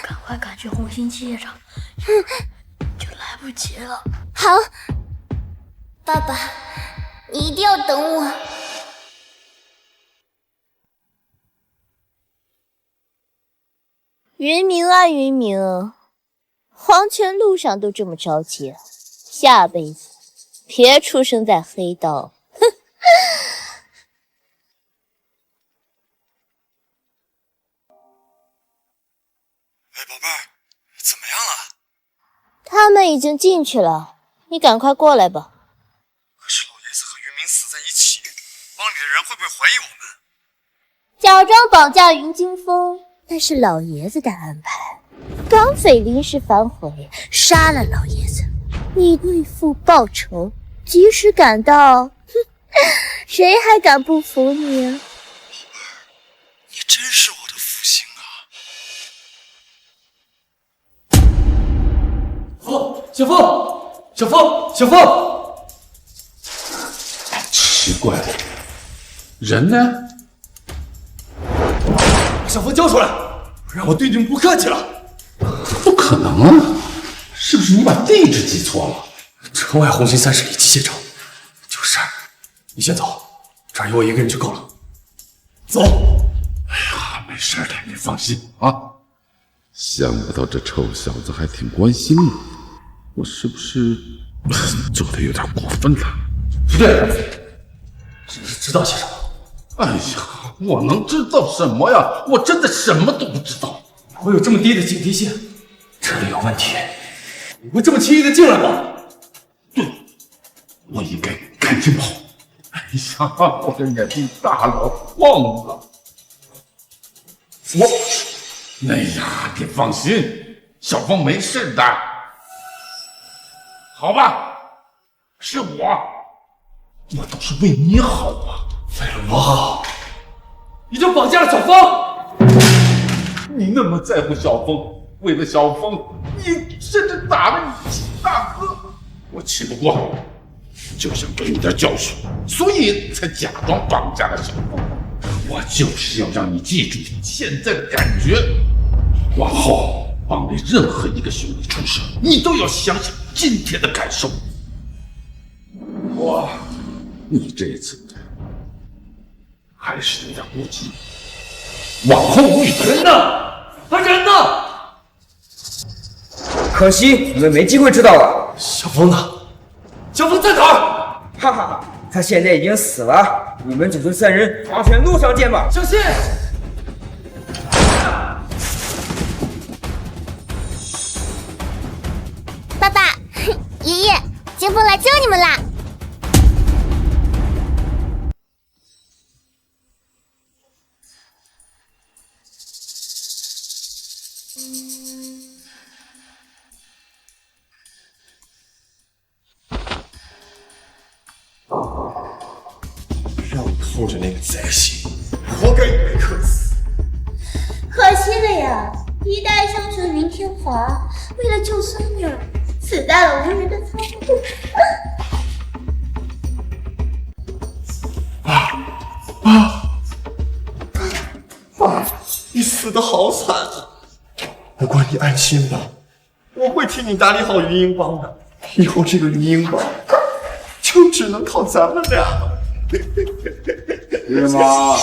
赶快赶去红星机械厂，就来不及了。好，爸爸，你一定要等我。云明啊，云明，黄泉路上都这么着急，下辈子别出生在黑道。哼！哎，宝贝儿，怎么样了？他们已经进去了，你赶快过来吧。可是老爷子和云明死在一起，帮里的人会不会怀疑我们？假装绑架云惊风，那是老爷子的安排。绑匪临时反悔，杀了老爷子，你为父报仇，及时赶到，哼，谁还敢不服你啊？你真是我的福星啊！小峰，小峰，小峰！奇怪了，人呢？把小峰交出来，不然我对你们不客气了。不可能啊！是不是你把地址记错了？城外红星30里机械厂，就是。你先走，这儿有我一个人就够了。走。哎呀，没事的，你放心啊。想不到这臭小子还挺关心我，我是不是做的有点过分了？不对，知道些什么？哎呀，我能知道什么呀？我真的什么都不知道。我有这么低的警惕性？这里有问题，你会这么轻易的进来吗？对，我应该赶紧跑。哎呀，我这眼睛大了，晃了。哎呀，你放心，小峰没事的。好吧，是我都是为你好啊。为了我好，你就绑架了小峰？你那么在乎小峰，为了小峰，你甚至打了你亲大哥。我气不过，就想给你点教训，所以才假装绑架了小峰。我就是要让你记住现在的感觉，往后帮你任何一个兄弟出事，你都要想想今天的感受。你这次还是有点过激，往后无语。人呢？他人呢？可惜你们没机会知道了。小峰呢？小峰在哪儿？哈哈，他现在已经死了。你们祖孙三人黄泉路上见吧。小心！爸爸，爷爷，金峰来救你们啦！让你偷着那个灾星，活该你被克死。可惜了呀，一代枭雄云天华为了救孙女儿，死在了无人的仓库。爸，你死得好惨啊！不过你安心吧，我会替你打理好云鹰帮的。以后这个云鹰帮就只能靠咱们俩了。是吗？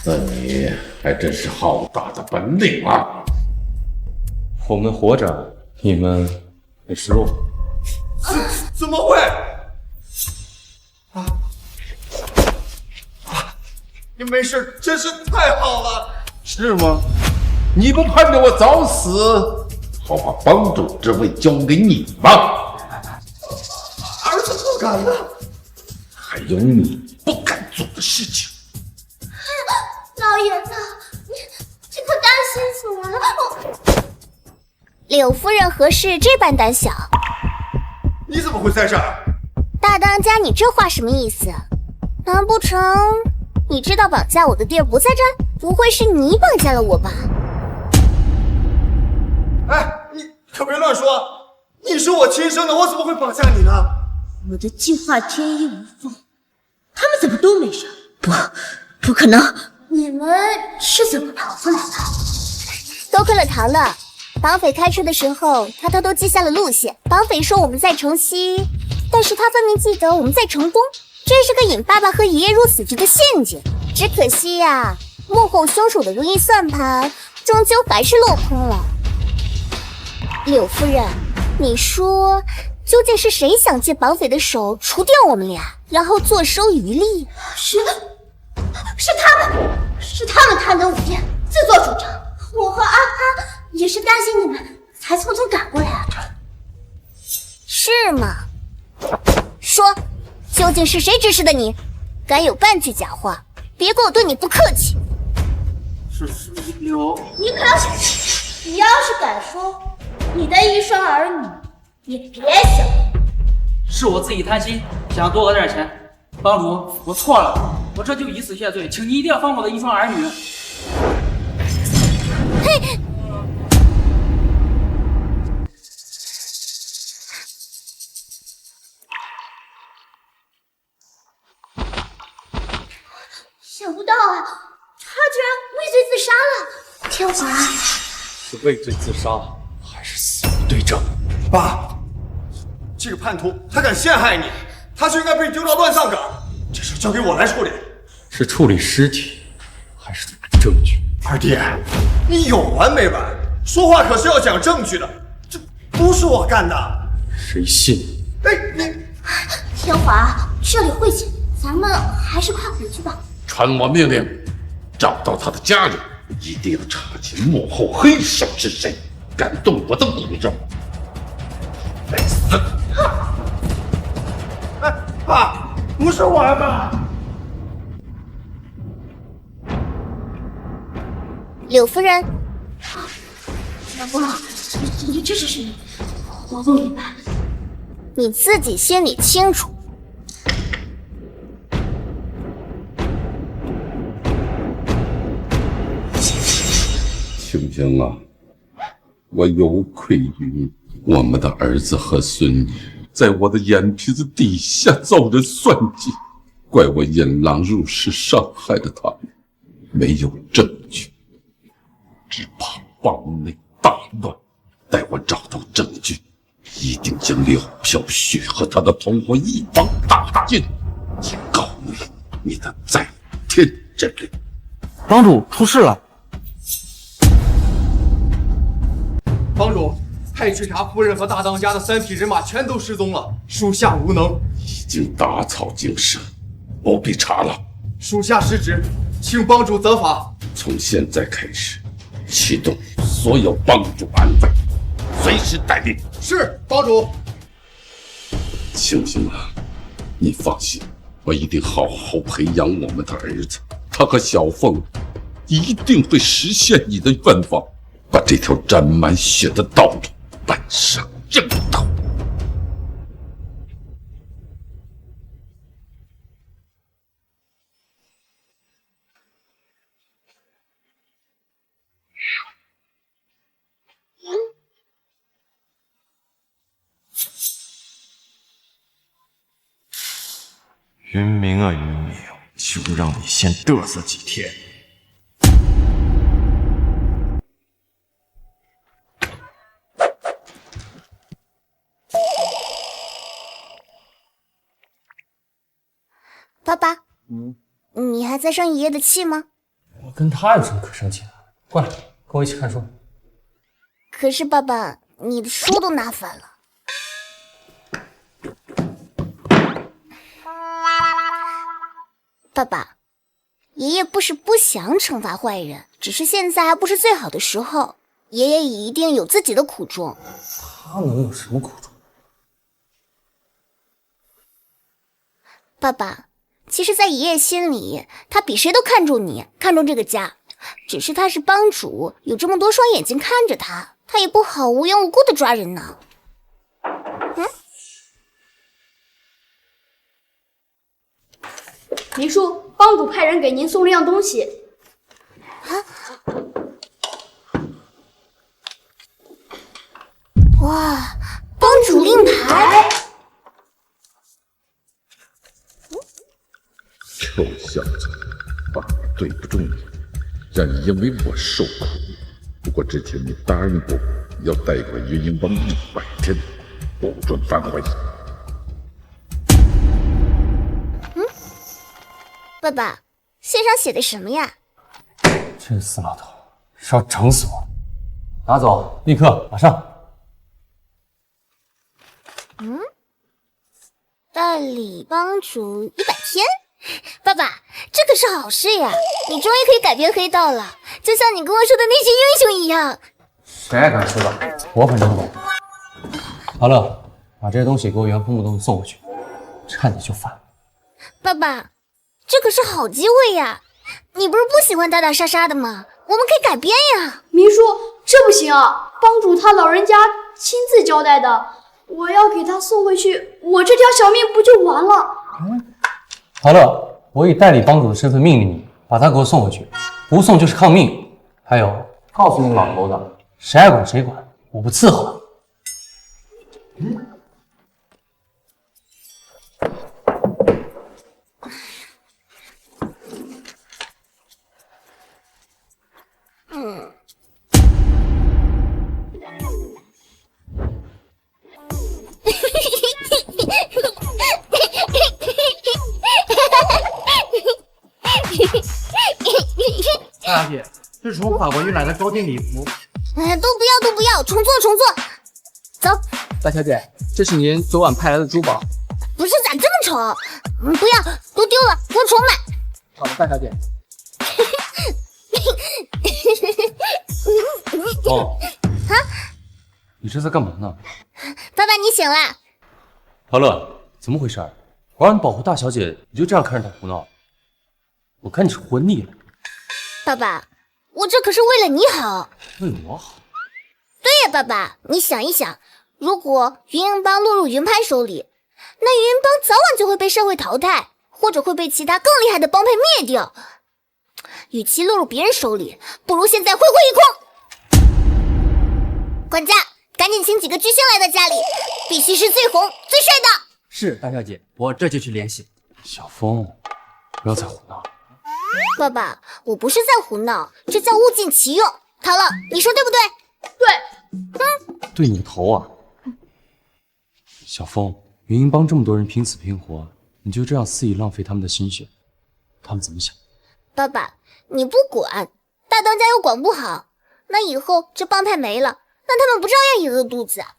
那你还真是好大的本领啊！我们活着，你们很失落。怎么会？你没事，真是太好了。是吗？你不盼着我早死，好把帮主之位交给你吗？儿子不敢了。还有你不敢做的事情。老爷子，你可担心死我了。柳夫人何事这般胆小？你怎么会在这儿？大当家，你这话什么意思？难不成你知道绑架我的地儿不在这儿？不会是你绑架了我吧？哎，你可别乱说！你是我亲生的，我怎么会绑架你呢？我的计划天衣无缝，他们怎么都没事？不可能！你们是怎么逃出来的？多亏了唐乐，绑匪开车的时候，他偷偷记下了路线。绑匪说我们在城西，但是他分明记得我们在城东，这是个引爸爸和爷爷入死局的陷阱。只可惜呀，幕后凶手的如意算盘，终究还是落空了。柳夫人，你说究竟是谁想借绑匪的手除掉我们俩，然后坐收渔利？是他们贪得无厌，自作主张。我和阿哈也是担心你们，才匆匆赶过来啊。是吗？说，究竟是谁指使的你？敢有半句假话，别怪我对你不客气。是柳，你要是敢说，你的一双儿女也别想。是我自己贪心，想多讹点钱。帮主，我错了，我这就以死谢罪，请你一定要放我的一双儿女。嘿！想不到啊，他居然畏罪自杀了。天华，是畏罪自杀，还是死无对证？爸，这个叛徒他敢陷害你，他就应该被丢到乱葬岗。这事交给我来处理。是处理尸体，还是证据？二弟，你有完没完？说话可是要讲证据的，这不是我干的。谁信你？哎，你天华，这里晦气，咱们还是快回去吧。传我命令，找到他的家人，一定要查清幕后黑手是谁。敢动我的骨肉，该死！哎，爸，不是我吧？柳夫人，小风，你这是什么？王凤明白，你自己心里清楚。青青啊，我有愧于你，我们的儿子和孙女在我的眼皮子底下遭人算计，怪我引狼入室伤害了他们，没有证据，只怕帮内大乱。待我找到证据，一定将柳飘雪和他的同伙一网打尽，以告你的在天之灵。帮主出事了。帮主，太去查夫人和大当家的3匹人马全都失踪了，属下无能，已经打草惊蛇，不必查了。属下失职，请帮主责罚。从现在开始，启动所有帮主安排，随时待命。是，帮主。青青啊，你放心，我一定好好培养我们的儿子，他和小凤一定会实现你的愿望。把这条沾满血的道路搬上正道。云明啊，云明，就让你先嘚瑟几天。爸爸，你还在生爷爷的气吗？我跟他有什么可生气的？过来，跟我一起看书。可是爸爸，你的书都拿反了。爸爸，爷爷不是不想惩罚坏人，只是现在还不是最好的时候。爷爷一定有自己的苦衷。他能有什么苦衷？爸爸，其实，在爷爷心里，他比谁都看重你，看重这个家。只是他是帮主，有这么多双眼睛看着他，他也不好无缘无故的抓人呢。明叔，帮主派人给您送了样东西。哇，帮主令牌！臭小子，爸爸对不住你，让你因为我受苦。不过之前你答应过我，要带过云鹰帮100天，不准反悔。爸爸，信上写的什么呀？这死老头是要整死我！拿走，立刻，马上！代理帮主100天。爸爸，这可是好事呀！你终于可以改变黑道了，就像你跟我说的那些英雄一样。谁还敢说的？我反正不敢。好了，把这些东西给我原封不动送回去，差点就反了。爸爸，这可是好机会呀！你不是不喜欢打打杀杀的吗？我们可以改编呀！明叔，这不行啊！帮主他老人家亲自交代的，我要给他送回去，我这条小命不就完了？好了，我以代理帮主的身份命令你，把他给我送回去，不送就是抗命。还有，告诉那个老头子，谁爱管谁管，我不伺候。大姐，这是从法国运来的高定礼服。哎，都不要，重做。走。大小姐，这是您昨晚派来的珠宝。不是咋这么丑？不要，都丢了，给我重买。好的，大小姐。哦，你这在干嘛呢？爸爸，你醒了。陶乐，怎么回事？我让你保护大小姐，你就这样看着她胡闹？我看你是活腻了。爸爸，我这可是为了你好。为我好？对呀，爸爸，你想一想，如果云鹰帮落入云派手里，那云鹰帮早晚就会被社会淘汰，或者会被其他更厉害的帮派灭掉。与其落入别人手里，不如现在挥挥一空。管家，赶紧请几个巨星来到家里，必须是最红最帅的。是大小姐，我这就去联系。小风，不要再胡闹了。爸爸，我不是在胡闹，这叫物尽其用。陶乐，你说对不对？对。对你个头啊！小风，云鹰帮这么多人拼死拼活，你就这样肆意浪费他们的心血，他们怎么想？爸爸，你不管，大当家又管不好，那以后这帮派没了，那他们不照样也饿肚子啊？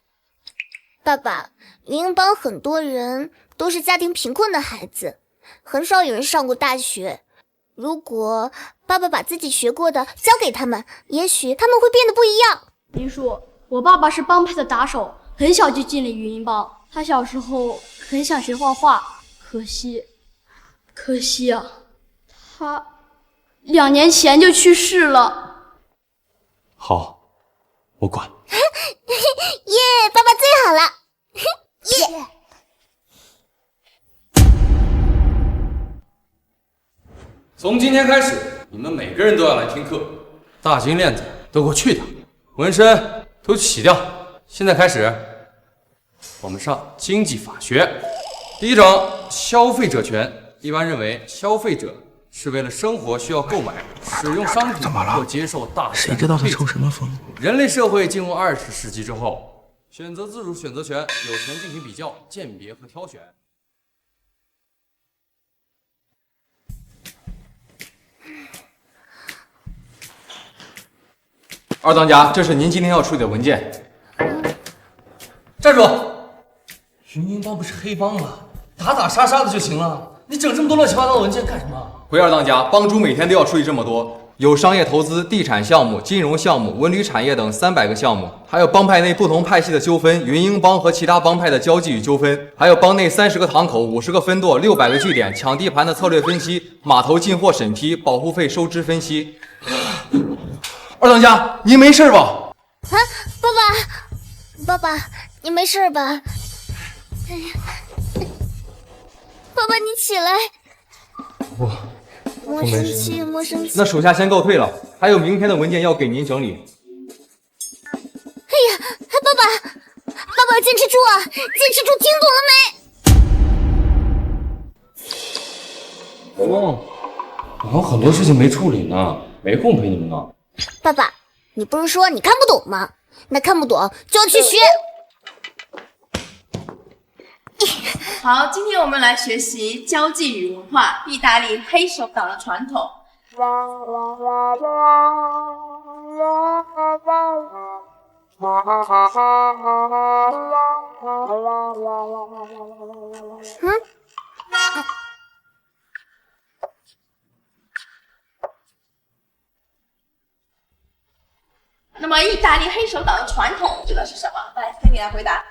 爸爸，云鹰帮很多人都是家庭贫困的孩子，很少有人上过大学。如果爸爸把自己学过的教给他们，也许他们会变得不一样。林叔，我爸爸是帮派的打手，很小就进了云鹰帮。他小时候很想学画画，可惜啊，他2年前就去世了。好，我管。耶，爸爸最好了。耶。从今天开始，你们每个人都要来听课。大金链子都给我去掉，纹身都洗掉。现在开始，我们上经济法学。第一章，消费者权。一般认为，消费者是为了生活需要购买、使用商品或接受大自然的配置。什么风？人类社会进入20世纪之后，选择自主选择权，有权进行比较、鉴别和挑选。二当家，这是您今天要处理的文件。站住！云鹰帮不是黑帮吗？打打杀杀的就行了，你整这么多乱七八糟的文件干什么？回二当家，帮主每天都要处理这么多，有商业投资、地产项目、金融项目、文旅产业等300个项目，还有帮派内不同派系的纠纷，云鹰帮和其他帮派的交际与纠纷，还有帮内30个堂口、50个分舵、600个据点、抢地盘的策略分析、码头进货审批、保护费收支分析。二当家，您没事吧？啊，爸爸，你没事吧？哎呀，爸爸，你起来！莫生气，莫生气。那属下先告退了，还有明天的文件要给您整理。哎呀，爸爸，坚持住啊！坚持住，听懂了没？哦，我还有很多事情没处理呢，没空陪你们呢。爸爸，你不是说你看不懂吗？那看不懂就要去学。好，今天我们来学习交际与文化，意大利黑手党的传统。那么，意大利黑手党的传统指的是什么？来，跟你来回答。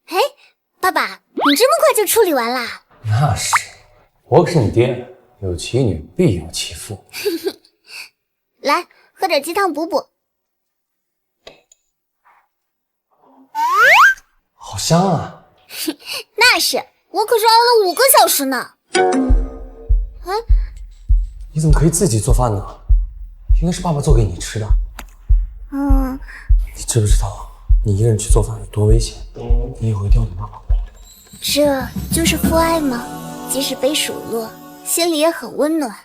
哎，爸爸，你这么快就处理完啦？那是，我可是你爹，有其女必有其父。来，喝点鸡汤补补。好香啊！那是，我可是熬了5个小时呢。啊，你怎么可以自己做饭呢？应该是爸爸做给你吃的。嗯，你知不知道，你一个人去做饭有多危险？你以后一定要你妈保护。这就是父爱吗？即使被数落，心里也很温暖。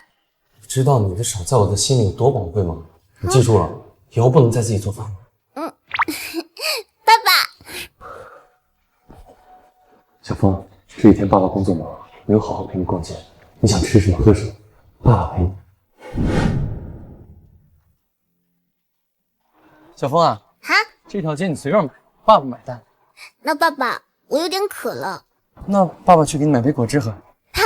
你知道你的手在我的心里有多宝贵吗？你记住了，以后不能再自己做饭了。爸爸。小峰，这几天爸爸工作忙，没有好好陪你逛街。你想吃什么喝什么，爸爸陪你。小峰啊，哈，这条街你随便买，爸爸买单。那爸爸，我有点渴了。那爸爸去给你买杯果汁喝。好。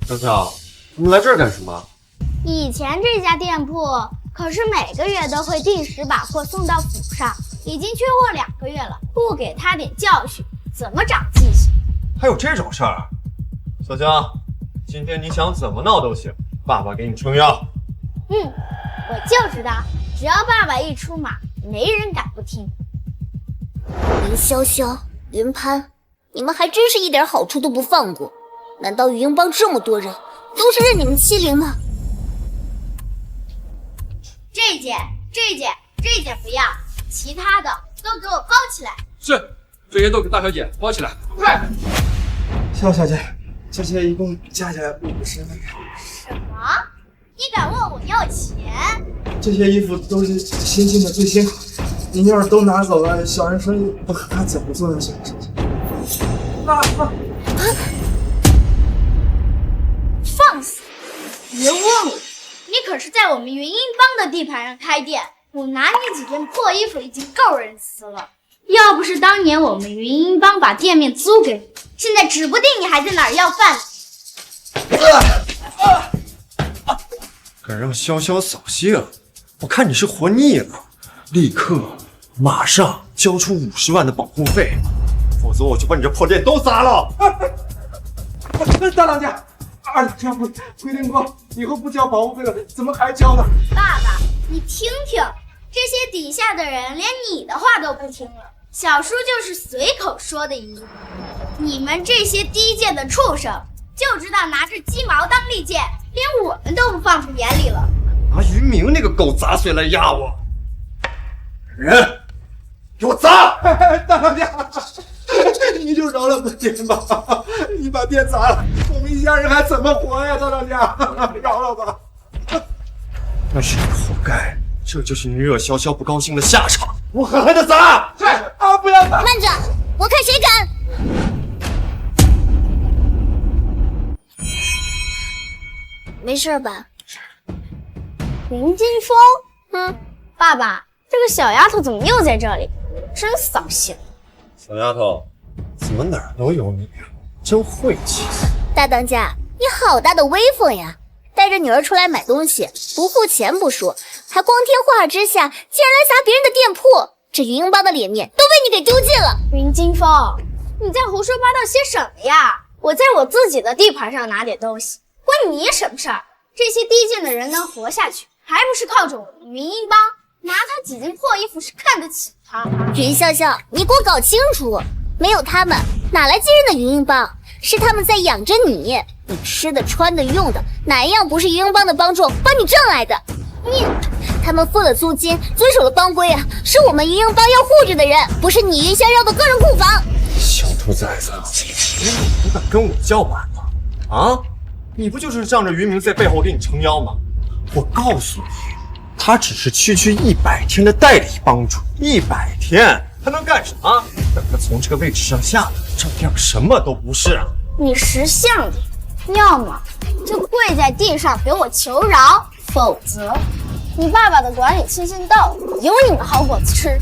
小小，你们来这儿干什么？以前这家店铺可是每个月都会定时把货送到府上，已经缺货2个月了，不给他点教训，怎么长记性？还有这种事儿？小江，今天你想怎么闹都行，爸爸给你撑腰。我就知道，只要爸爸一出马，没人敢不听。林潇潇、云潘，你们还真是一点好处都不放过。难道羽鹰帮这么多人都是任你们欺凌吗？这件不要，其他的都给我包起来。是，这些都给大小姐包起来，快！小姐，这些一共加起来50那个。什么？你敢问我要钱？这些衣服都是新进的最新款，您要是都拿走了，小人生意不还怎么做呢？小姐。放肆！别问我，你可是在我们云鹰帮的地盘上开店，我拿你几件破衣服已经够人撕了。要不是当年我们云鹰帮把店面租给你，现在指不定你还在哪儿要饭呢。敢让潇潇扫兴，我看你是活腻了，立刻马上交出50万的保护费，否则我就把你这破店都砸了。大当家，2两账规定过，以后不交保护费了，怎么还交呢？爸爸，你听听，这些底下的人连你的话都不听了。小叔就是随口说的一句，你们这些低贱的畜生，就知道拿着鸡毛当利剑，连我们都不放在眼里了。拿于明那个狗杂碎来压我，人，给我砸！大当家，你就饶了本店吧，你把店砸了，我们一家人还怎么活呀？大当家，饶了吧。那是你活该，这就是你惹潇潇不高兴的下场。我狠狠的砸！不要打！慢着，我看谁敢！没事吧？林金峰，爸爸，这个小丫头怎么又在这里？真扫兴。小丫头，怎么哪儿都有你啊？真晦气！大当家，你好大的威风呀！带着女儿出来买东西，不付钱不说，还光天化日之下竟然来砸别人的店铺，这云鹰帮的脸面都被你给丢尽了。林金峰，你在胡说八道些什么呀？我在我自己的地盘上拿点东西，关你什么事儿？这些低贱的人能活下去，还不是靠着我们云鹰帮？拿他几件破衣服是看得起他？云潇潇，你给我搞清楚，没有他们，哪来惊人的云鹰帮？是他们在养着你，你吃的、穿的、用的，哪一样不是云鹰帮的帮众帮你挣来的？他们付了租金，遵守了帮规啊，是我们云鹰帮要护着的人，不是你云逍遥的个人库房。小兔崽子，你敢跟我叫板吗？啊，你不就是仗着云明在背后给你撑腰吗？我告诉你，他只是区100天的代理帮主，100天他能干什么？等他从这个位置上下来，这店什么都不是。你识相点，要么就跪在地上给我求饶，否则你爸爸的管理期限到了，有你们好果子吃。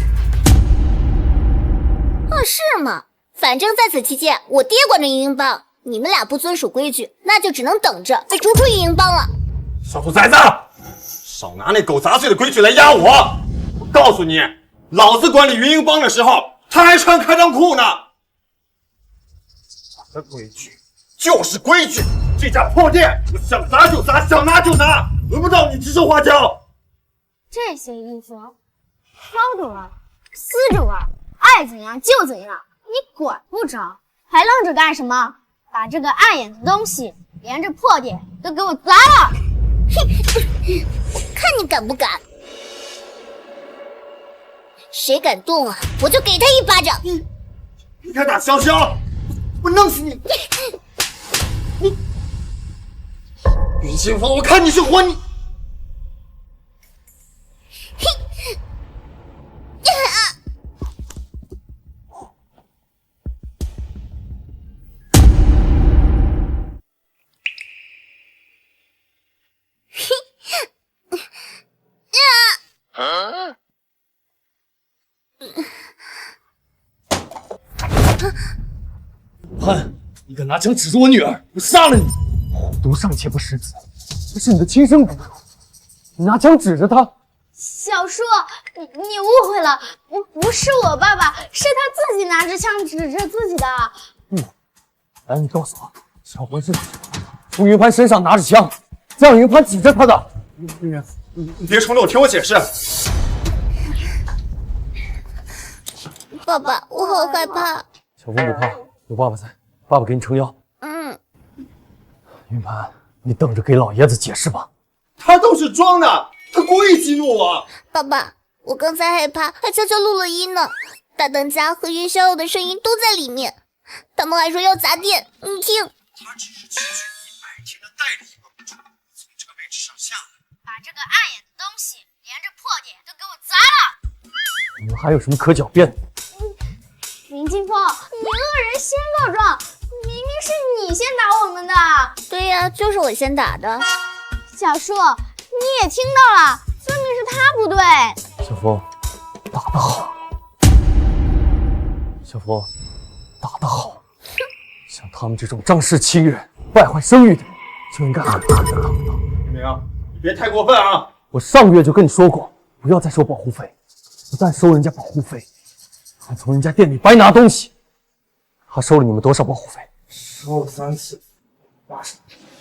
是吗？反正在此期间，我爹管着云鹰帮，你们俩不遵守规矩，那就只能等着被逐出云鹰帮了。小兔崽子，少拿那狗杂碎的规矩来压我！我告诉你，老子管理云鹰帮的时候，他还穿开裆裤呢。我的规矩就是规矩，这家破店我想砸就砸，想拿就拿，轮不到你指手画脚。这些衣服薅着玩，撕着玩，爱怎样就怎样，你管不着，还愣着干什么？把这个碍眼的东西连着破点都给我砸了！我看你敢不敢！谁敢动啊，我就给他一巴掌！你敢打潇潇，我弄死你！云清风，我看你是活你！潘，你敢拿枪指着我女儿，我杀了你！虎毒尚且不食子，这是你的亲生骨肉，你拿枪指着她。小叔，你误会了，不是我爸爸，是他自己拿着枪指着自己的。来，你告诉我，小文是从云潘身上拿着枪，让云潘指着他的。你别冲动，听我解释。爸爸，我好害怕。小峰不怕，有爸爸在，爸爸给你撑腰。云潘，你等着给老爷子解释吧。他都是装的，他故意激怒我。爸爸，我刚才害怕，还悄悄录了音呢。大当家和云逍遥的声音都在里面，他们还说要砸店，你听。他只是区区100天的代理帮主，从这个位置上下来，把这个碍眼的东西连着破点都给我砸了！你们还有什么可狡辩的？林清风，你恶人先告状，明明是你先打我们的。对呀，就是我先打的。小叔，你也听到了，分明是他不对。小峰，打得好。小峰，打得好。像他们这种仗势欺人、败坏声誉的人，就应该狠狠的打。明明，你别太过分啊！我上个月就跟你说过，不要再收保护费，不但收人家保护费，还从人家店里白拿东西。他收了你们多少保护费？收了3次，80，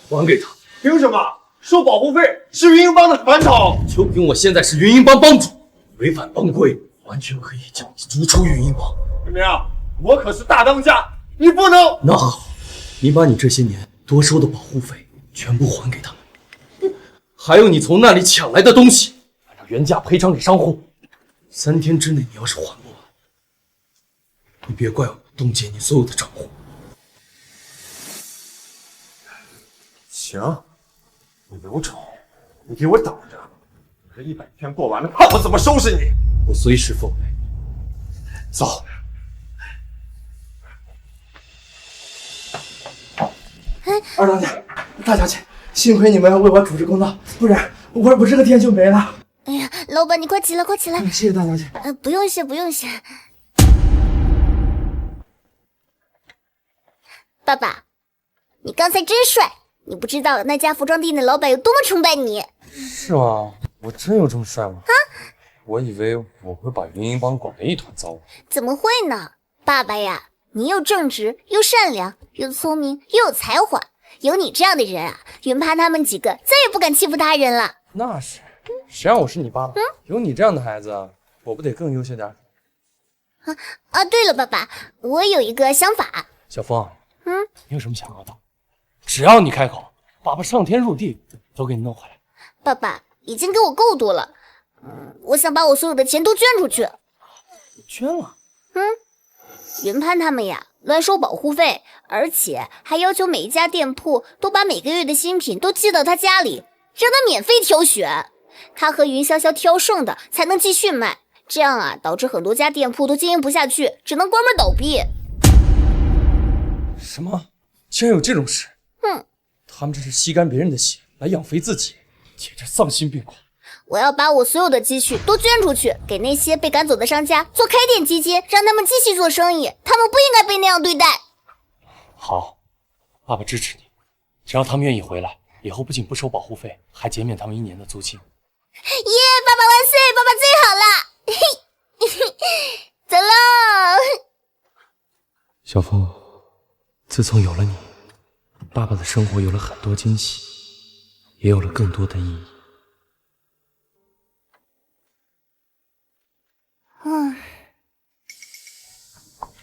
还给他。凭什么？收保护费是云鹰帮的传统。就凭我现在是云鹰帮帮主，违反帮规，完全可以将你逐出云鹰帮。明明，我可是大当家，你不能。那好，你把你这些年多收的保护费全部还给他们，还有你从那里抢来的东西，按照原价赔偿给商户。3天之内你要是还不完，你别怪我冻结你所有的账户。行，你留着，你给我等着。这100天过完了，看我怎么收拾你！我随时奉陪。走。二当家、大小姐，幸亏你们为我主持公道，不然我这个店就没了。哎呀，老板，你快起来，快起来！谢谢大小姐。不用谢，不用谢。爸爸，你刚才真帅！你不知道那家服装店的老板有多么崇拜你。是吗？我真有这么帅吗？我以为我会把云鹰帮搞得一团糟。怎么会呢？爸爸呀，你又正直又善良又聪明又有才华，有你这样的人啊，云潘他们几个再也不敢欺负他人了。那是，谁让我是你爸爸？有你这样的孩子，我不得更优秀点？对了，爸爸，我有一个想法。小峰，你有什么想要的？只要你开口，爸爸上天入地都给你弄回来。爸爸已经给我够多了，我想把我所有的钱都捐出去。捐了？云潘他们呀，乱收保护费，而且还要求每一家店铺都把每个月的新品都寄到他家里，让他免费挑选，他和云潇潇挑剩的才能继续卖。这样啊，导致很多家店铺都经营不下去，只能关门倒闭。什么？竟然有这种事？他们这是吸干别人的血来养肥自己，简直丧心病狂！我要把我所有的积蓄都捐出去，给那些被赶走的商家做开店基金，让他们继续做生意。他们不应该被那样对待。好，爸爸支持你，只要他们愿意回来，以后不仅不收保护费，还减免他们1年的租金。耶！爸爸万岁！爸爸最好了！走喽！小峰，自从有了你，爸爸的生活有了很多惊喜，也有了更多的意义。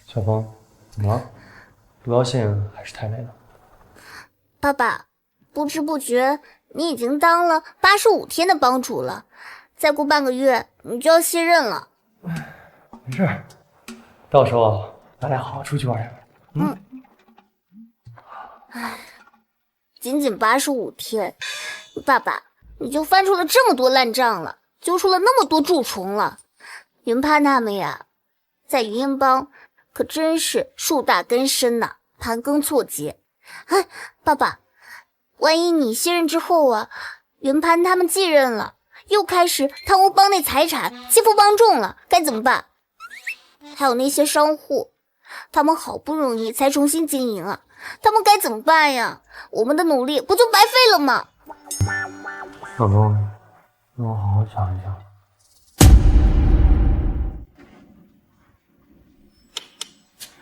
小峰，怎么了？不高兴还是太累了？爸爸，不知不觉你已经当了85天的帮主了，再过半个月你就要卸任了。没事，到时候咱俩好好出去玩。仅仅85天，爸爸，你就翻出了这么多烂账了，揪出了那么多蛀虫了。云潘他们呀，在云鹰帮可真是树大根深呐，盘根错节。哎，爸爸，万一你卸任之后啊，云潘他们继任了，又开始贪污帮内财产，欺负帮众了，该怎么办？还有那些商户，他们好不容易才重新经营啊，他们该怎么办呀？我们的努力不就白费了吗？小东，让我好好想一想。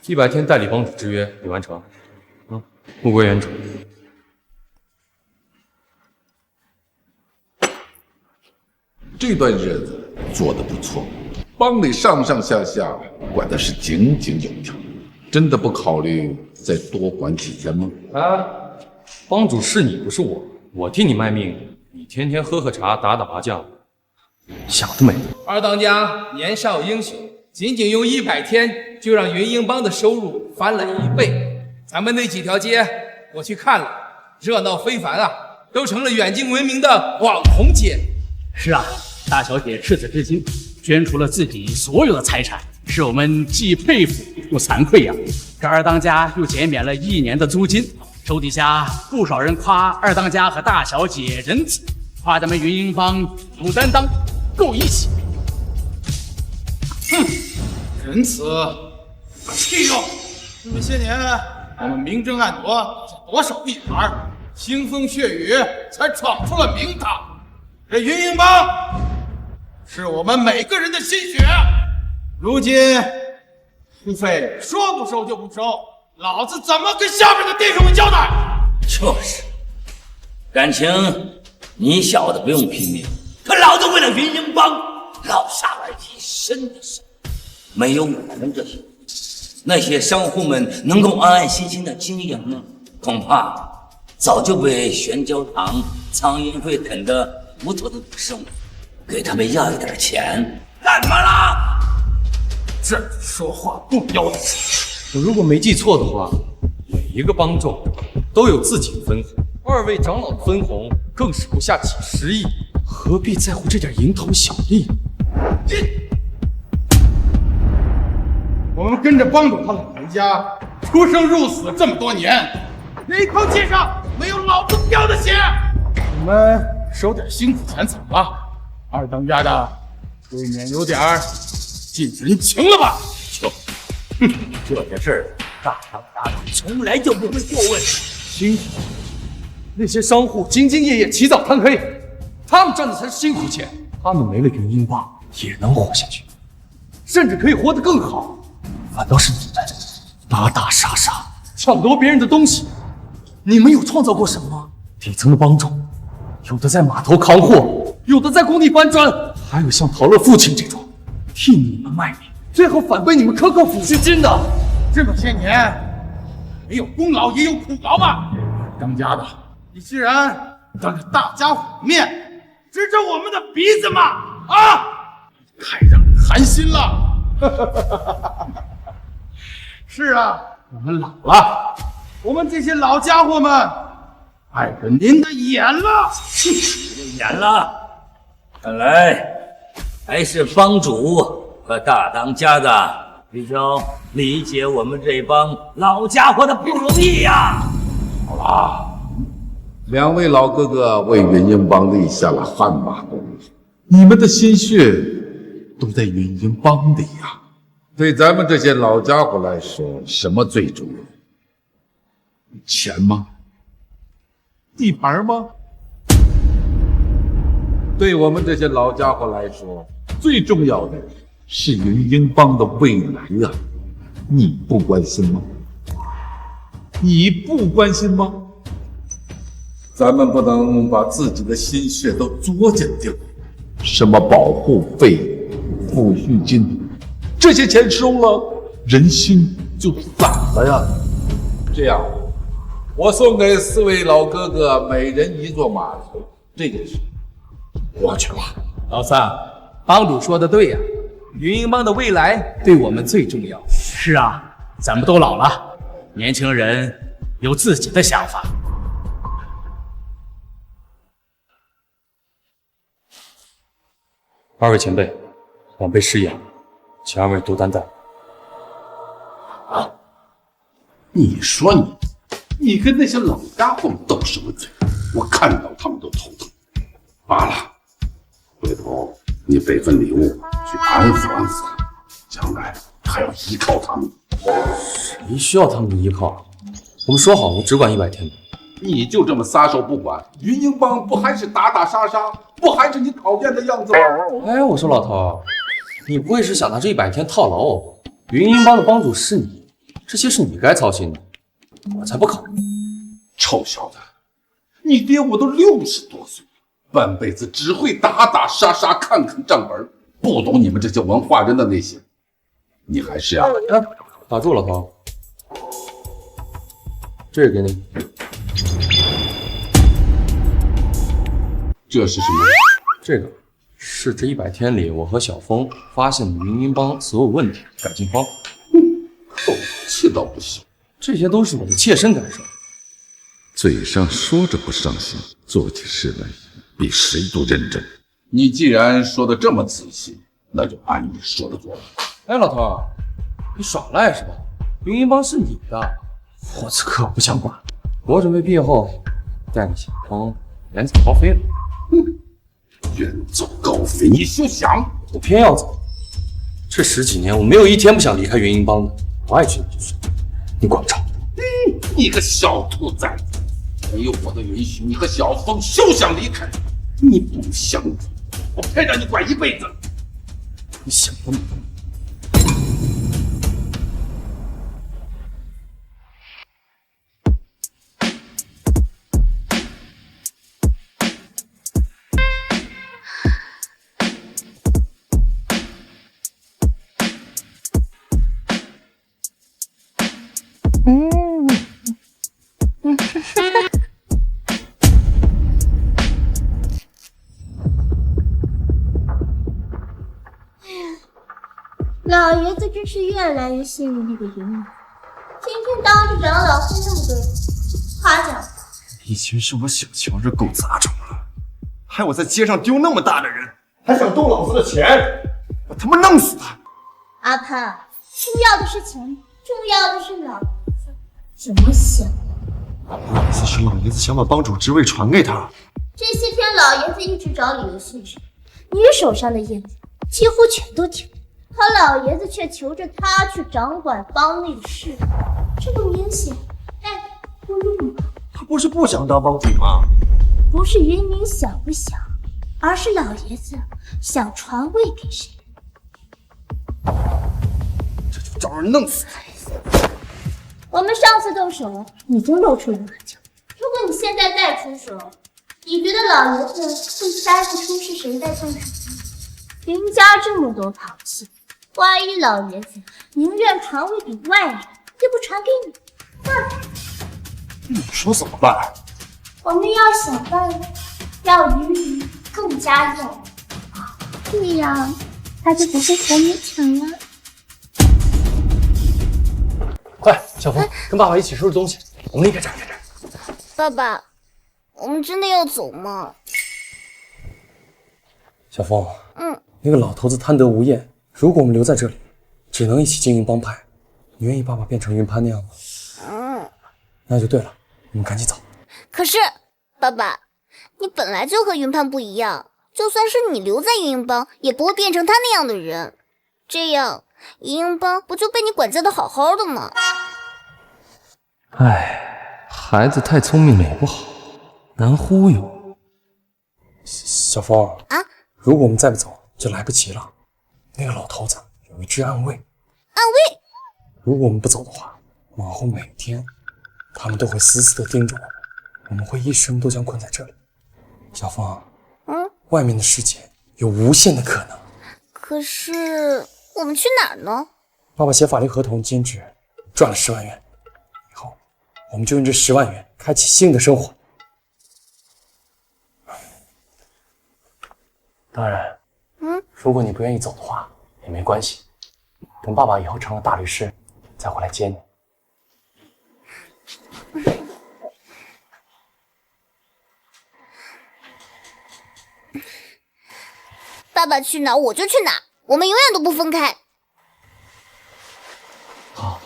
100天代理帮主之约已完成，物归原主。这段日子做得不错，帮里上上下下管的是井井有条，真的不考虑再多管几天吗？帮主是你不是我，我替你卖命，你天天喝喝茶打打麻将，想得美！二当家年少英雄，仅仅用100天就让云鹰帮的收入翻了1倍。咱们那几条街我去看了，热闹非凡啊，都成了远近闻名的网红街。是啊，大小姐赤子之心，捐出了自己所有的财产，使我们既佩服又惭愧呀。这二当家又减免了1年的租金，手底下不少人夸二当家和大小姐仁慈，夸咱们云鹰帮有担当，够义气。哼，仁慈，屁用！这么些年，我们明争暗夺，多少地盘，腥风血雨，才闯出了名堂。这云鹰帮是我们每个人的心血，如今书费说不收就不收，老子怎么跟下面的弟兄们交代？就是，感情你小子不用拼命，可老子为了云鹰帮落下了一身的伤。没有我们这些，那些商户们能够安安心心的经营吗？恐怕早就被玄焦堂、苍蝇会等得无头的不剩，给他们要一点钱，干嘛啦？这说话不腰疼。我如果没记错的话，每一个帮众都有自己的分红，2位长老的分红更是不下几10亿，何必在乎这点蝇头小利？我们跟着帮主他老人家出生入死这么多年，哪口街上没有老子掉的血？你们收点辛苦钱怎么了？二当家的未免有点近人情了吧？哼，这件事大当家的从来就不会过问。辛苦，那些商户兢兢业业，起早贪黑，他们赚的才是辛苦钱。他们没了云鹰帮也能活下去，甚至可以活得更好。反倒是你们打打杀杀，抢夺别人的东西，你们有创造过什么吗？底层的帮众，有的在码头扛货，有的在工地搬砖，还有像陶乐父亲这种替你们卖命，最后反被你们克扣抚恤金的。这么些年，没有功劳也有苦劳吧？当家的，你既然当着大家伙的面指着我们的鼻子骂啊，太让人寒心了。是啊，我们老了，我们这些老家伙们碍着您的眼了。眼了，看来还是帮主和大当家的比较理解我们这帮老家伙的不容易呀。好了，2位老哥哥为云鹰帮立下了汗马功劳，你们的心血都在云鹰帮里呀。对咱们这些老家伙来说，什么最重要？钱吗？地盘吗？对我们这些老家伙来说，最重要的是云鹰帮的未来啊！你不关心吗？你不关心吗？咱们不能把自己的心血都作践掉，什么保护费、抚恤金。这些钱收了，人心就散了呀。这样，我送给4位老哥哥每人1座码头，这件事过去了。老三，帮主说的对呀，云鹰帮的未来对我们最重要。是啊，咱们都老了，年轻人有自己的想法。二位前辈，晚辈失言，请二位多担待。你说你跟那些老家伙们斗什么嘴？我看到他们都头疼。罢了，回头你备份礼物去安抚安抚，将来还要依靠他们。谁需要他们的依靠？我们说好了，只管100天的。你就这么撒手不管，云鹰帮不还是打打杀杀，不还是你讨厌的样子吗？哎，我说老头，你不会是想拿这100天套牢我吧？云鹰帮的帮主是你，这些是你该操心的，我才不考虑。臭小子，你爹我都60多岁了，半辈子只会打打杀杀，看账本，不懂你们这些文化人的内心。你还是呀，打住，老头，这个给你。这是什么？这个是这100天里我和小峰发现的云鹰帮所有问题改进方法。口气倒不行，这些都是我的切身感受。嘴上说着不上心，做起事来比谁都认真。你既然说的这么仔细，那就按你说的做吧。哎，老头，你耍赖是吧？云鹰帮是你的，我此刻不想管。我准备毕业后带着小峰远走高飞了。远走高飞，你休想！我偏要走。这10几年，我没有一天不想离开云鹰帮的。我爱去哪就去，你管不着。你个小兔崽子！没有我的允许，你和小峰休想离开。你不想走，我偏让你管一辈子。你想得美！老爷子真是越来越信任那个云母，天天当着长老会那么多人夸奖。以前是我小瞧这狗杂种了，害我在街上丢那么大的人，还想动老子的钱，我他妈弄死他！阿潘，重要的是钱，重要的是老爷子怎么想。意思是老爷子想把帮主职位传给他。这些天老爷子一直找理由训斥你手上的印子，几乎全都停。可老爷子却求着他去掌管帮内的事，这不明显爱不用吗？他不是不想当帮主吗？不是云明想不想，而是老爷子想传位给谁。这就找人弄死他！我们上次动手已经露出了马脚，如果你现在再出手，你觉得老爷子会猜不出是谁在动手吗？云家这么多旁系，万一老爷子宁愿传位给外人，也不传给你，那你说怎么办？我们要想办法让云明更加耀眼，这样他就不会和你抢了。快，小峰，跟爸爸一起收拾东西，我们离开这儿。爸爸，我们真的要走吗？小峰，那个老头子贪得无厌，如果我们留在这里，只能一起经营帮派。你愿意爸爸变成云潘那样吗？那就对了，我们赶紧走。可是，爸爸，你本来就和云潘不一样，就算是你留在云鹰帮，也不会变成他那样的人。这样，云鹰帮不就被你管教的好好的吗？唉，孩子太聪明了也不好，难忽悠。小峰啊，如果我们再不走，就来不及了。那个老头子有一支暗卫，如果我们不走的话，往后每天他们都会死死地盯着我们，我们会一生都将困在这里。小峰，外面的世界有无限的可能。可是我们去哪儿呢？爸爸写法律合同兼职，赚了10万元，以后我们就用这10万元开启新的生活。当然，如果你不愿意走的话，也没关系。等爸爸以后成了大律师，再回来接你。爸爸去哪我就去哪，我们永远都不分开。好。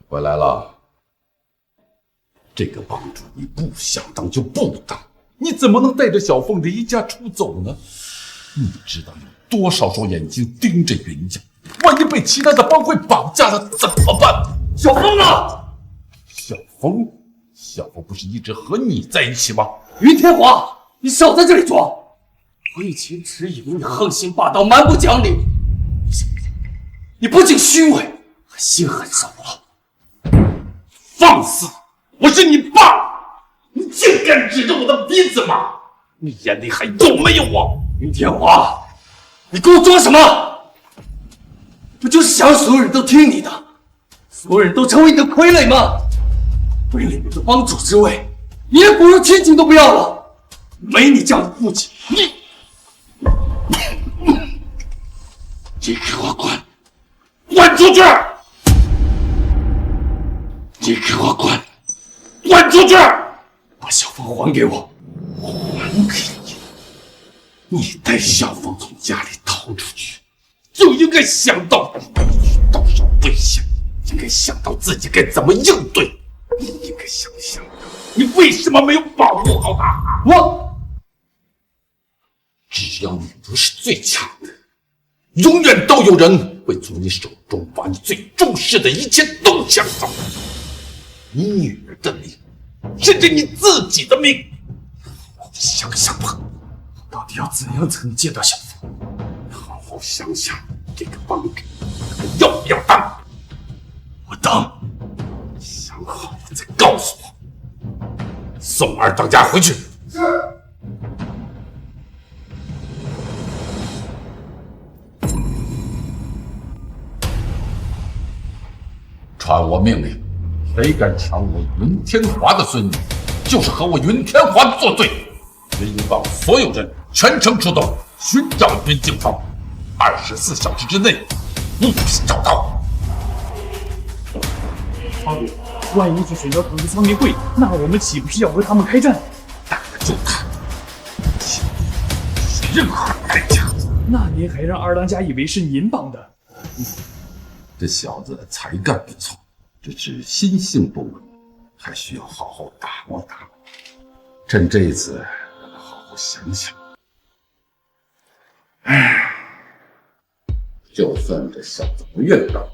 回来了。这个帮主你不想当就不当，你怎么能带着小凤离家出走呢？你知道有多少双眼睛盯着云家，万一被其他的帮会绑架了怎么办？小凤呢？小凤不是一直和你在一起吗？云天华，你少在这里装！我以前只以为你横行霸道、蛮不讲理，你不仅虚伪，还心狠手辣。放肆！我是你爸，你竟敢指着我的鼻子骂！你眼里还有没有我？云天华，你给我装什么？不就是想让所有人都听你的，所有人都成为你的傀儡吗？为了你的帮主之位，你连骨肉亲情都不要了。没你这样的父亲，你给我滚！滚出去！你给我滚！滚出去！把小凤还给我！还给你！你带小凤从家里逃出去，就应该想到遇到有危险，应该想到自己该怎么应对，应该想想你为什么没有保护好她。只要你不是最强的，永远都有人会从你手中把你最重视的一切都抢走。你女儿的命，甚至你自己的命，好好想想吧，到底要怎样才能见到小凤？好好想想，这个帮主要不要当？我当。想好了再告诉我。送二当家回去。是。传我命令。谁敢抢我云天华的孙女，就是和我云天华作对。云英帮所有人全城出动，寻找云静芳，24小时之内务必找到。帮主，万一是选择统一苍明会，那我们岂不是要和他们开战？打得住他，请不是任何代价。那您还让二当家以为是您帮的？这小子才干不错。只是心性不稳，还需要好好打磨打磨。趁这一次，让他好好想想。唉，就算这小子不愿当，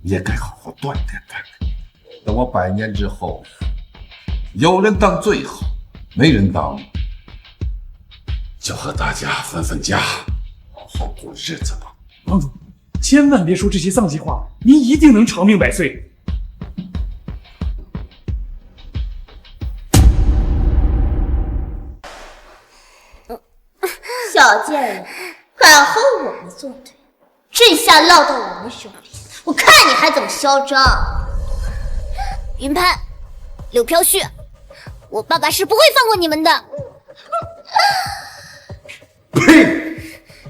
也该好好锻炼锻炼。等我100年之后，有人当最好，没人当，就和大家分分家，好好过日子吧。帮主，千万别说这些丧气话，您一定能长命百岁。小贱人，敢和我们作对，这下落到我们手里，我看你还怎么嚣张！云潘、柳飘絮，我爸爸是不会放过你们的。呸！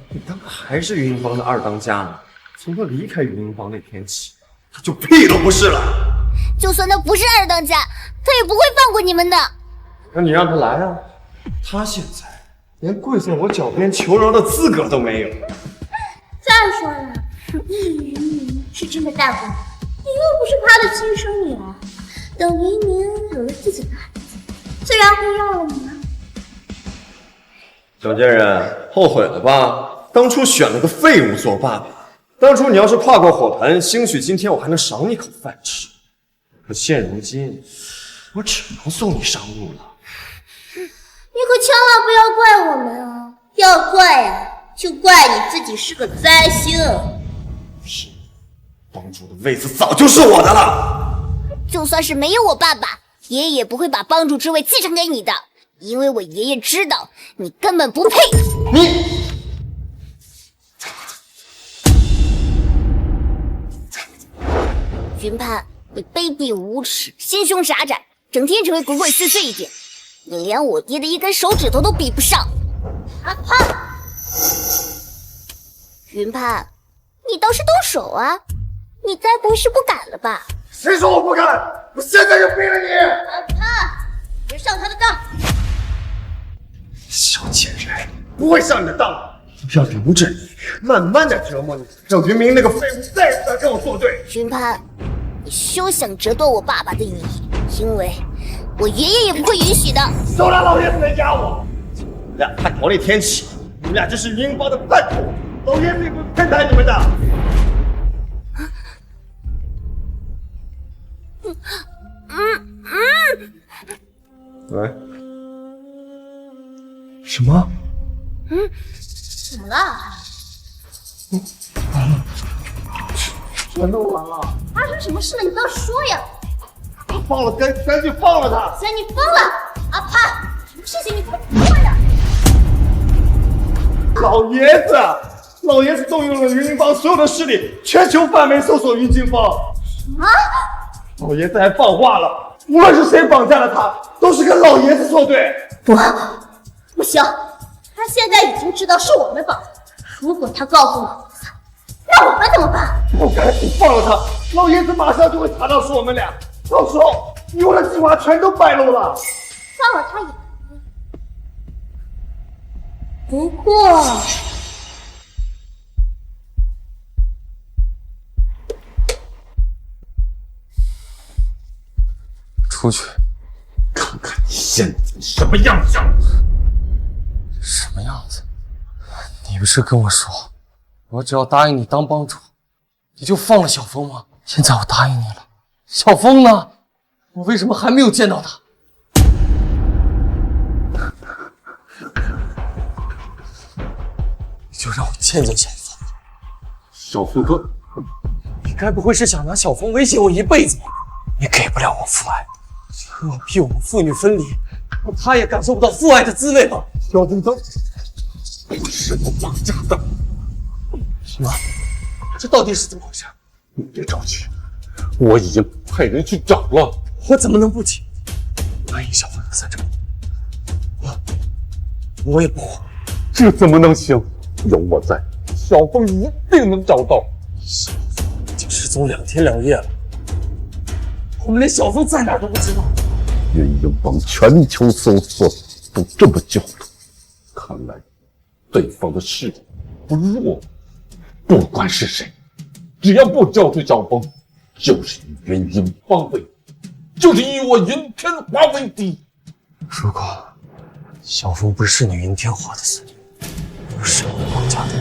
你当还是云英帮的二当家呢？从他离开云英帮那天起，他就屁都不是了。就算他不是二当家，他也不会放过你们的。那你让他来啊！他现在连跪在我脚边求饶的资格都没有。再说了，易云宁是真的带回来，你又不是他的亲生女儿。等云宁有了自己的孩子，自然会让了你啊。小贱人，后悔了吧？当初选了个废物做爸爸，当初你要是跨过火盆，兴许今天我还能赏你口饭吃。可现如今，我只能送你上路了。你可千万不要怪我们啊！要怪呀，就怪你自己是个灾星。是，帮主的位子早就是我的了。就算是没有我爸爸，爷爷也不会把帮主之位继承给你的，因为我爷爷知道你根本不配。你。云潘，你卑鄙无耻，心胸狭窄，整天只会鬼鬼祟祟一点，你连我爹的一根手指头都比不上。阿潘，云潘，你倒是动手啊！你该不会是不敢了吧？谁说我不敢？我现在就毙了你！他别上他的当！小贱人，不会上你的当，要留着你，慢慢的折磨你，让云明那个废物再也不敢跟我作对。云潘，你休想折断我爸爸的羽翼，因为我爷爷也不会允许的。都让老爷子来压我！你们俩叛逃那天起，你们俩就是云帮的叛徒，老爷子也不会偏袒你们的。喂？什么？怎么了？全都完了！发生什么事了？你倒说呀！放了，赶紧放了他！虽然你疯了，阿潘，什么事情你快说呀！老爷子动用了云金帮所有的势力，全球范围搜索云金帮。什么？老爷子还放话了，无论是谁绑架了他，都是跟老爷子作对。不行，他现在已经知道是我们绑的，如果他告诉我们，那我们怎么办？我赶紧放了他，老爷子马上就会查到是我们俩，到时候你我的计划全都败露了。放了他也可以，不过出去，看看你现在什么样子！什么样子？你不是跟我说，我只要答应你当帮主，你就放了小峰吗？现在我答应你了，小峰呢？我为什么还没有见到他？你就让我见见小峰。小峰哥，你该不会是想拿小峰威胁我一辈子吧？你给不了我父爱，何必我们父女分离，让他也感受不到父爱的滋味吧？小东东，我是我绑架的。什么？这到底是怎么回事？你别着急，我已经派人去找了。我怎么能不急？万一小峰有三成，我也不慌。这怎么能行？有我在，小峰一定能找到。小峰已经失踪2天2夜了，我们连小峰在哪都不知道。云鹰帮全球搜索都这么久了，看来对方的势力不弱。不管是谁，只要不交出小峰，就是以云鹰帮为，就是以我云天华为敌。如果小峰不是你云天华的司令，又是你绑架的，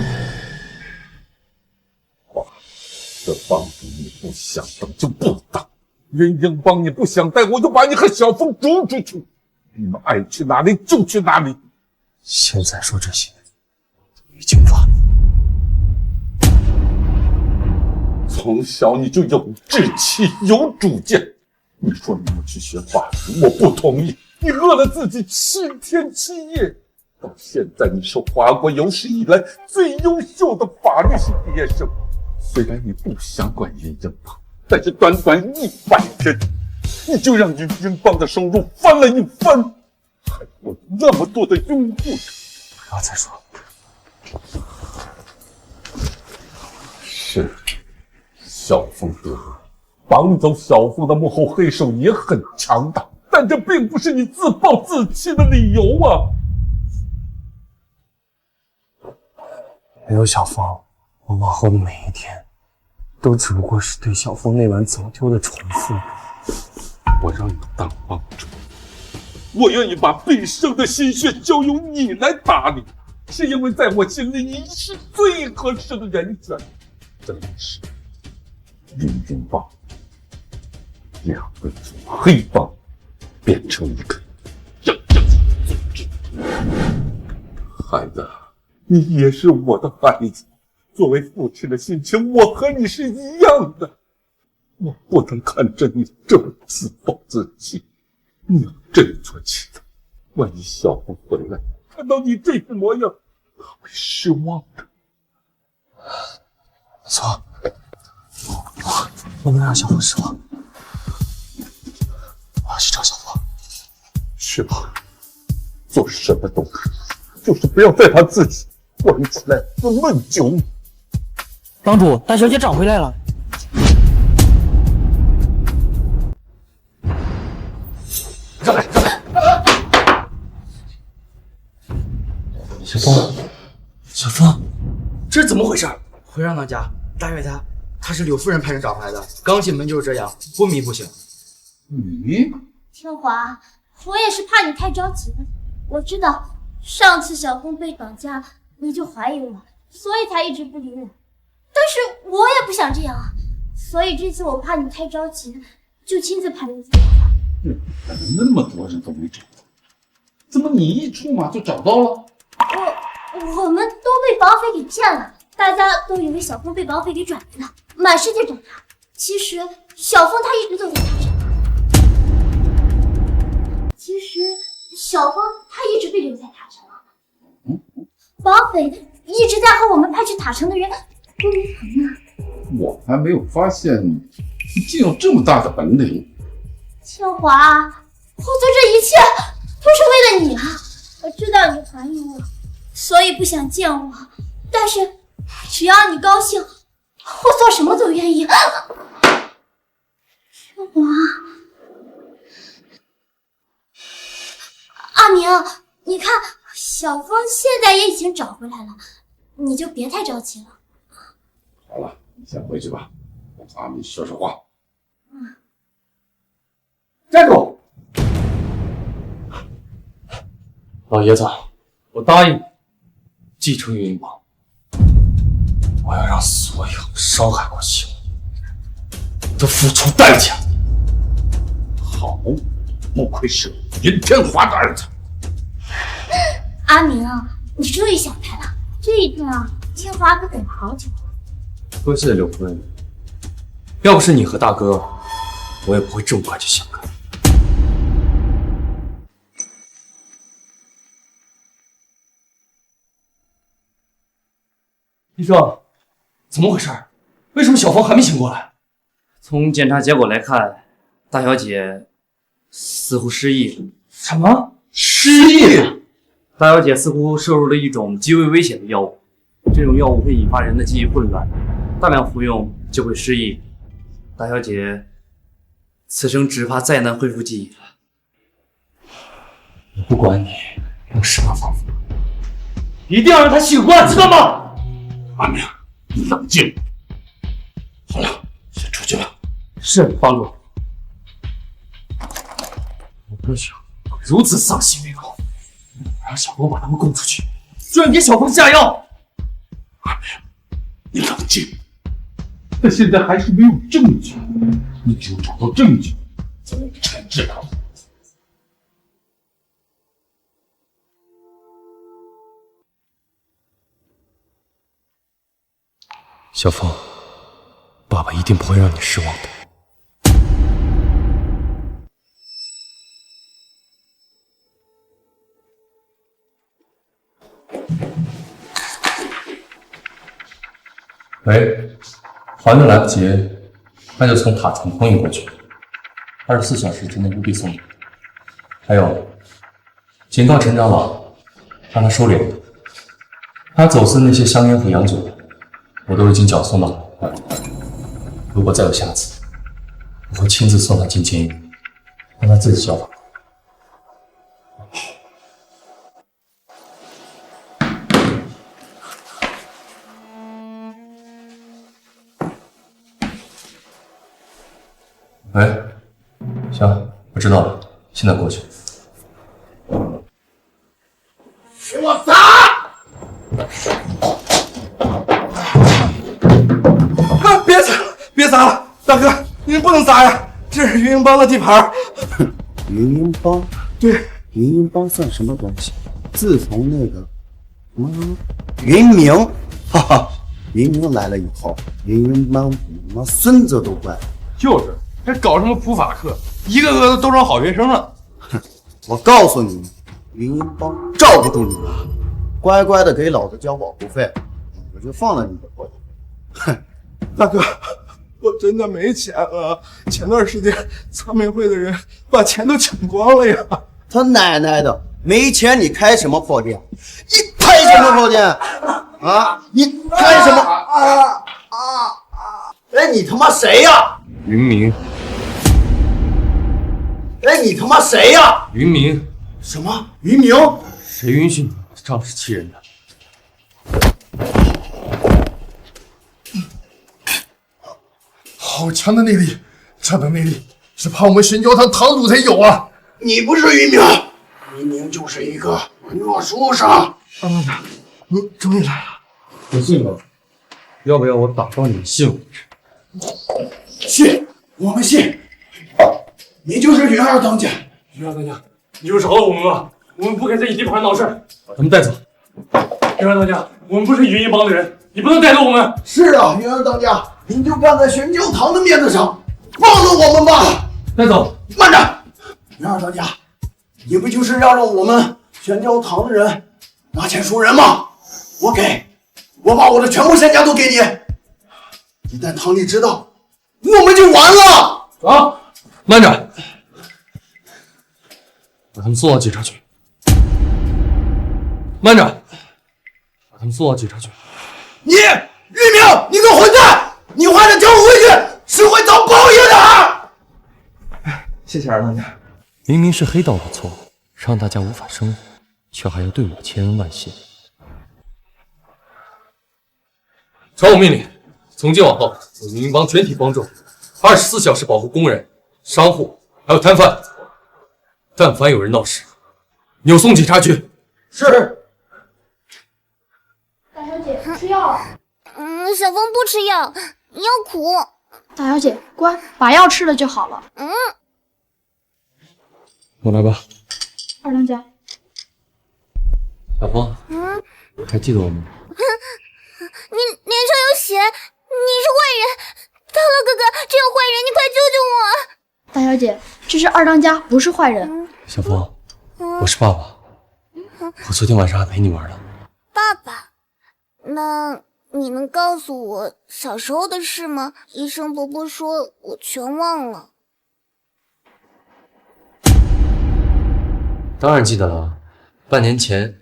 这帮主你不想当就不当，云鹰帮你不想带，我就把你和小峰逐出去，你们爱去哪里就去哪里。现在说这些已经晚了。从小你就有志气，有主见。你说你要去学法律，我不同意。你饿了自己7天7夜，到现在你是华国有史以来最优秀的法律系毕业生。虽然你不想管云鹰帮，但是短短100天，你就让云鹰帮的收入翻了一番，还有那么多的拥护者。不要再说了。是。小峰哥，绑走小峰的幕后黑手也很强大，但这并不是你自暴自弃的理由啊！没有小峰，我往后的每一天，都只不过是对小峰那晚走丢的重复。我让你当帮主，我愿意把毕生的心血交由你来打理，是因为在我心里你是最合适的人选。真的是。云鹰帮2个从黑帮变成一个正正组织，孩子，你也是我的孩子。作为父亲的心情，我和你是一样的。我不能看着你这么自暴自弃，你要振作起来。万一小峰回来看到你这副模样，他会失望的。没错。不能让小峰失望，我要去找小峰。是吧？做什么都可以，就是不要再把自己关起来自论酒。帮主，大小姐找回来了。让开！小峰，小峰，这是怎么回事？回让当家，大约他是柳夫人派人找回来的，刚进门就是这样，不迷不醒。天华，我也是怕你太着急了。我知道上次小峰被绑架，你就怀疑我，所以才一直不理我。但是我也不想这样啊，所以这次我怕你太着急，就亲自派人去找他。那么多人都没找到，怎么你一出马就找到了？我们都被绑匪给骗了，大家都以为小峰被绑匪给转移了，满世界找他。其实小峰他一直都在塔城。其实小峰他一直被留在塔城了。绑匪一直在和我们派去塔城的人沟通呢。我还没有发现你竟有这么大的本领。千华，我做这一切都是为了你啊！我知道你怀疑我，所以不想见我，但是只要你高兴，我做什么都愿意。千华，阿明，你看小峰现在也已经找回来了，你就别太着急了。好了，你先回去吧，我和阿明说说话。站住！老爷子，我答应你，继承云云帮，我要让所有伤害过小都付出代价。好，不愧是云天华的儿子。阿明，你终于想开了，这一顿啊，天华可等了好久了。多谢柳夫人，要不是你和大哥，我也不会这么快就想开。医生，怎么回事？为什么小峰还没醒过来？从检查结果来看，大小姐似乎失忆了。什么？失忆？大小姐似乎摄入了一种极为危险的药物，这种药物会引发人的记忆混乱，大量服用就会失忆。大小姐此生只怕再难恢复记忆了。我不管你用什么方法，一定要让她醒过来，知道吗？阿明，你冷静。好了，先出去吧。是，帮主。我不想如此丧心病狂，让小峰把他们供出去，居然给小峰下药。阿明，你冷静。但现在还是没有证据，你只有找到证据，才能惩治他。小峰，爸爸一定不会让你失望的。喂，还原来不及，那就从塔城空运过去，24小时之内务必送你。还有，警告陈长老，让他收敛点。他走私那些香烟和洋酒，我都已经缴送到了。如果再有下次，我会亲自送他进监狱，让他自己消化。喂，行，我知道了，现在过去。给我砸！别砸！别砸了，大哥，您不能砸呀，这是云云帮的地盘。云云帮？对，云云帮算什么东西？自从那个什么云明，哈哈，云明来了以后，云云帮比他妈孙子都乖。就是，还搞什么普法课，一个个都成好学生了。哼，我告诉你们，云云帮罩不住你们，乖乖的给老子交保护费，我就放了你的过去。哼，大哥，我真的没钱了。前段时间参美会的人把钱都抢光了呀！他奶奶的，没钱你开什么破店？你开什么破店？啊，你开什么？哎，你他妈谁呀？云明。哎，你他妈谁呀？云明。什么？云明？谁允许你仗势欺人的？好强的内力，这般内力是怕我们玄教堂堂主才有啊！你不是云明，云明就是一个弱书生。二当家，你终于来了。不信吗？要不要我打到你信为止？信，我们信。你就是云二当家。云二当家，你又饶了我们吧！我们不该在你地盘闹事，把他们带走。云二当家，我们不是云鹰帮的人，你不能带走我们。是啊，云二当家，你就看在玄教堂的面子上，放了我们吧。带走。慢着，云二当家，你不就是要让我们玄教堂的人拿钱赎人吗？我给，我把我的全部身家都给你。一旦堂里知道，我们就完了。啊！慢着，把他们送到警察局。慢着，把他们送到警察局。你，玉明，你个混蛋！你坏了江湖规矩，是会遭报应的。谢谢二当家。明明是黑道的错，让大家无法生活，却还要对我千恩万谢。传我命令，从今往后，我云鹰帮全体帮众，24小时保护工人、商户还有摊贩。但凡有人闹事，扭送警察局。是。大小姐，吃药。小峰不吃药，药苦。大小姐，乖，把药吃了就好了。我来吧。二当家。小峰，还记得我吗？你脸上有血，你是坏人！涛涛哥哥，这有坏人，你快救救我！大小姐，这是二当家，不是坏人。小峰，我是爸爸，我昨天晚上还陪你玩了。爸爸，那你能告诉我小时候的事吗？医生伯伯说我全忘了。当然记得了，半年前，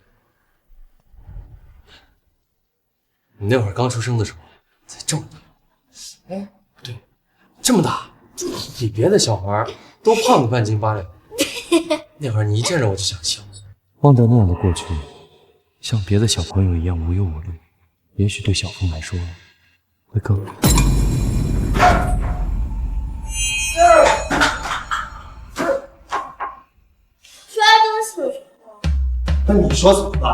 你那会儿刚出生的时候，才这么大。哎，不对，这么大，比别的小孩都胖个半斤8两。那会儿你一见着我就想笑。忘掉那样的过去，像别的小朋友一样无忧无虑，也许对小峰来说会更好。摔东西有什么？那你说怎么办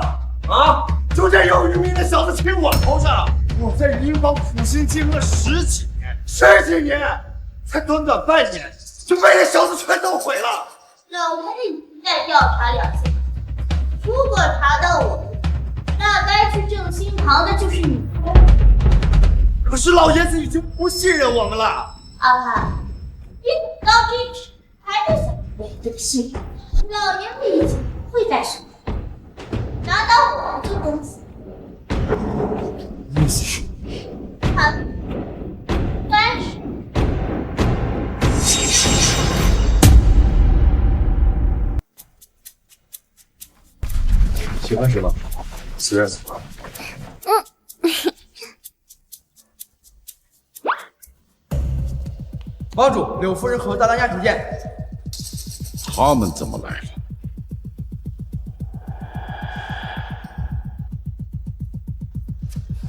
啊？就这有渔民的小子骑我头上，我在云帮苦心经营了10几年，才短短半年，就被这小子全都毁了。老爷子已经在调查2件，如果查到我们，那该去正心堂的就是你。可是老爷子已经不信任我们了。阿汉，你等到这时还在想我的不信任，老爷子已经不会再生气，拿到我们的东西。意思是，他但是。喜欢什么？随便。帮主，柳夫人和大当家请见。他们怎么来了？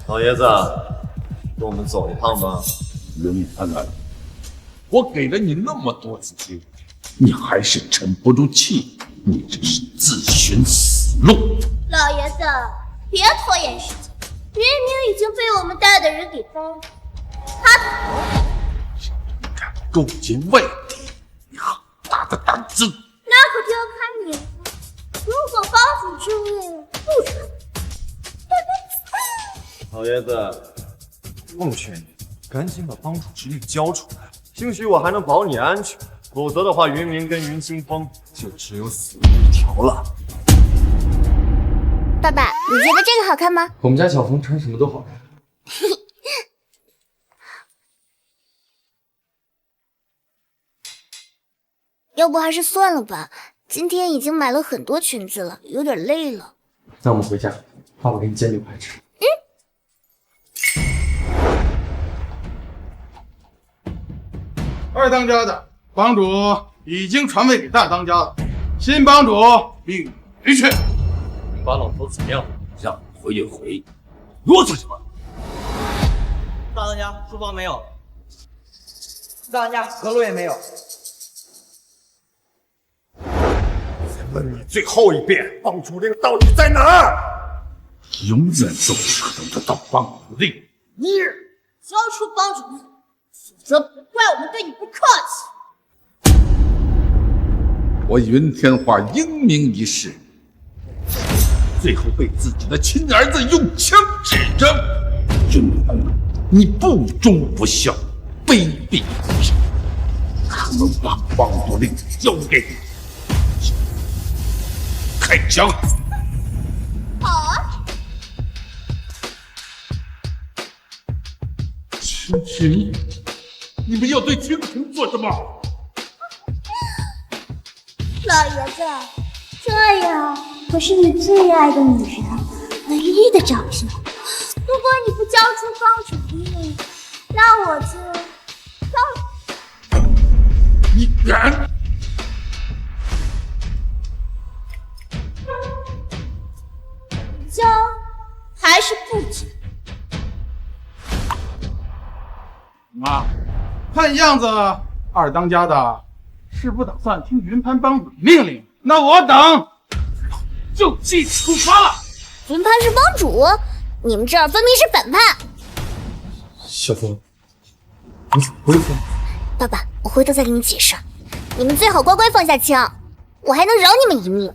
老爷子，跟我们走一趟吧。云安，我给了你那么多资金，你还是沉不住气，你这是自寻死路。老爷子，别拖延时间，明明已经被我们带的人给包了，他勾结外敌，你好大的胆子！那可就要看你了。如果帮主之物不成，老爷子，奉劝你赶紧把帮主之力交出来，兴许我还能保你安全，否则的话，云明跟云清风就只有死路一条了。爸爸，你觉得这个好看吗？我们家小峰穿什么都好看。要不还是算了吧，今天已经买了很多裙子了，有点累了。那我们回家，爸爸给你煎牛排吃。二当家的帮主已经传位给大当家了，新帮主命回去。你把老头怎么样？让你回就回，啰嗦什么？大当家，书房没有。大当家，阁楼也没有。再问你最后一遍，帮主令到底在哪儿？永远都不可能得到帮主令。你交出帮主令，否则不怪我们对你不客气。我云天华英明一世，最后被自己的亲儿子用枪指着。云鹏，你不忠不孝，卑鄙之人！他们把帮主令交给你，开枪！好啊！青青，你们要对青青做什么？老爷子，这样可是你最爱的女人唯一的长相。如果你不交出帮主令，那我就交。你敢！交还是不交？妈，看样子二当家的是不打算听云潘帮主的命令，那我等就地出发了。云潘是帮主，你们这儿分明是反叛。小风，你怎么会疯？爸爸，我回头再给你解释。你们最好乖乖放下枪，我还能饶你们一命。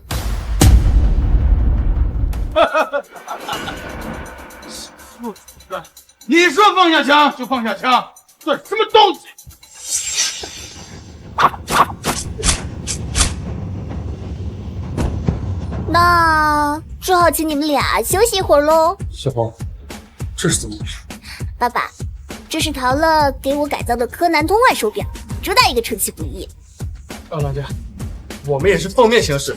父子，你说放下枪就放下枪，这什么东西？那只好请你们俩休息一会儿喽。小风，这是怎么回事？爸爸，这是陶乐给我改造的柯南通话手表，主打一个出其不意。二当家，我们也是奉命行事，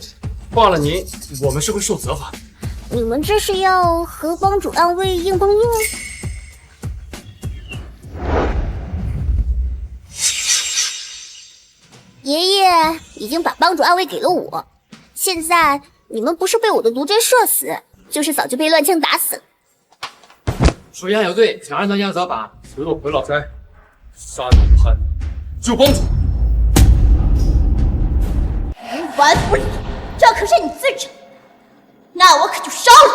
放了您，我们是会受责罚。你们这是要和帮主暗卫硬碰硬？爷爷已经把帮主暗卫给了我，现在你们不是被我的毒针射死，就是早就被乱枪打死了。属下有罪，请二当家责罚。随我回老斋，杀云潘，救帮主。没完不了，这可是你自找，那我可就烧了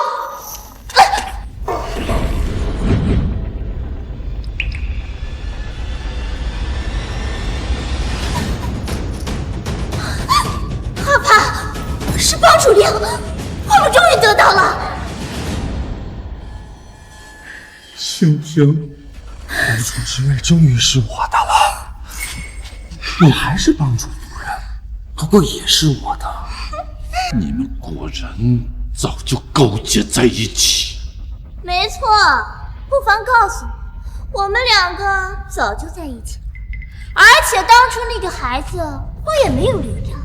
你！爸爸，是帮主令，我们终于得到了。青青，帮主之位终于是我的了。你还是帮主夫人，不过也是我的。你们果然早就勾结在一起。没错，不妨告诉你，我们两个早就在一起，而且当初那个孩子我也没有流掉，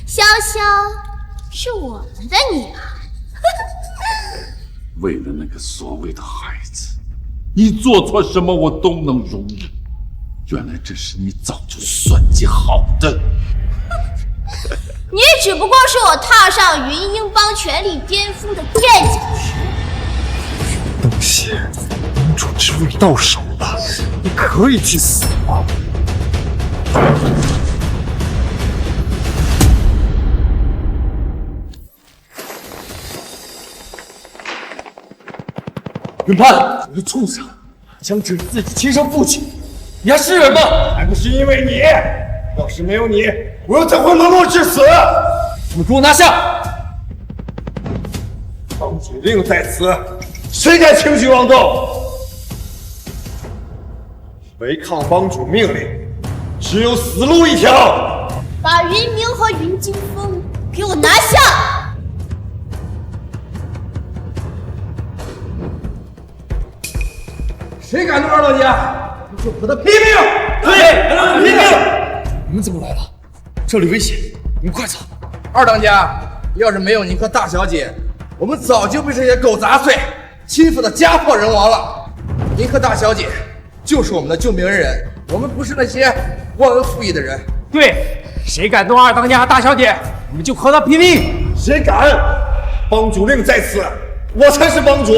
潇潇是我们的女儿。为了那个所谓的孩子，你做错什么我都能容忍。原来这是你早就算计好的。你只不过是我踏上云鹰帮权力巅峰的垫脚石。东西，帮主之位到手了，你可以去死吗？云潘，你个畜生，想指着自己亲生父亲，你还是人吗？还不是因为你！要是没有你，我又怎会沦落至此？你们给我拿下！帮主令在此，谁敢轻举妄动？违抗帮主命令，只有死路一条！把云明和云惊风给我拿下！谁敢动二当家，就和他拼命！对，拼命！你们怎么来了？这里危险，你们快走！二当家，要是没有您和大小姐，我们早就被这些狗杂碎欺负的家破人亡了。您和大小姐就是我们的救命恩人，我们不是那些忘恩负义的人。对，谁敢动二当家大小姐，我们就和他拼命。谁敢？帮主令在此，我才是帮主，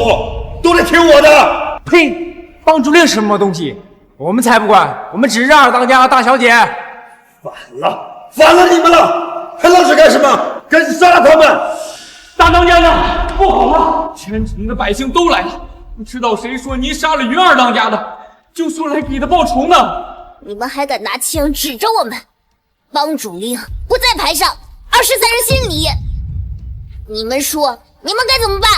都得听我的。呸！帮主令什么东西？我们才不管，我们只是二当家大小姐。反了你们了，还愣着干什么？赶紧杀了他们！大当家呢？不好了，全城的百姓都来了，不知道谁说您杀了云二当家的，就说来给他报仇呢。你们还敢拿枪指着我们？帮主令不在牌上，23人心里。你们说，你们该怎么办？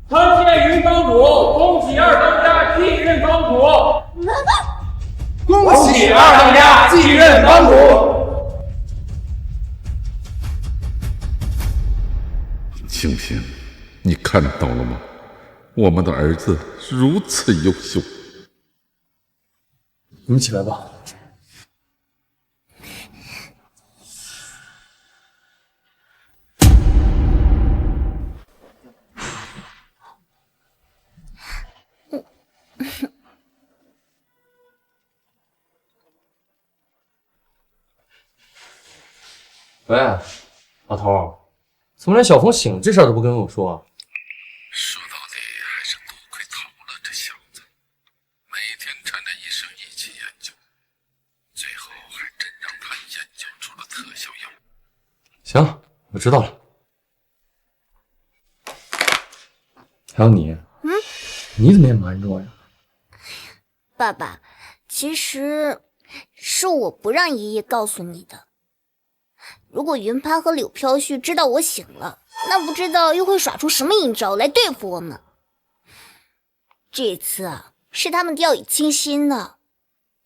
参见云帮主，恭喜二当家继任帮主。恭喜二当家继任帮主。青青，你看到了吗？我们的儿子如此优秀。你们起来吧。喂，老头，怎么连小峰醒了这事儿都不跟我说啊？说到底还是多亏陶乐这小子，每天缠着医生一起研究，最后还真让他研究出了特效药。行，我知道了。还有你，你怎么也瞒着我呀？爸爸，其实是我不让爷爷告诉你的。如果云潘和柳飘絮知道我醒了，那不知道又会耍出什么阴招来对付我们。这次啊，是他们掉以轻心了，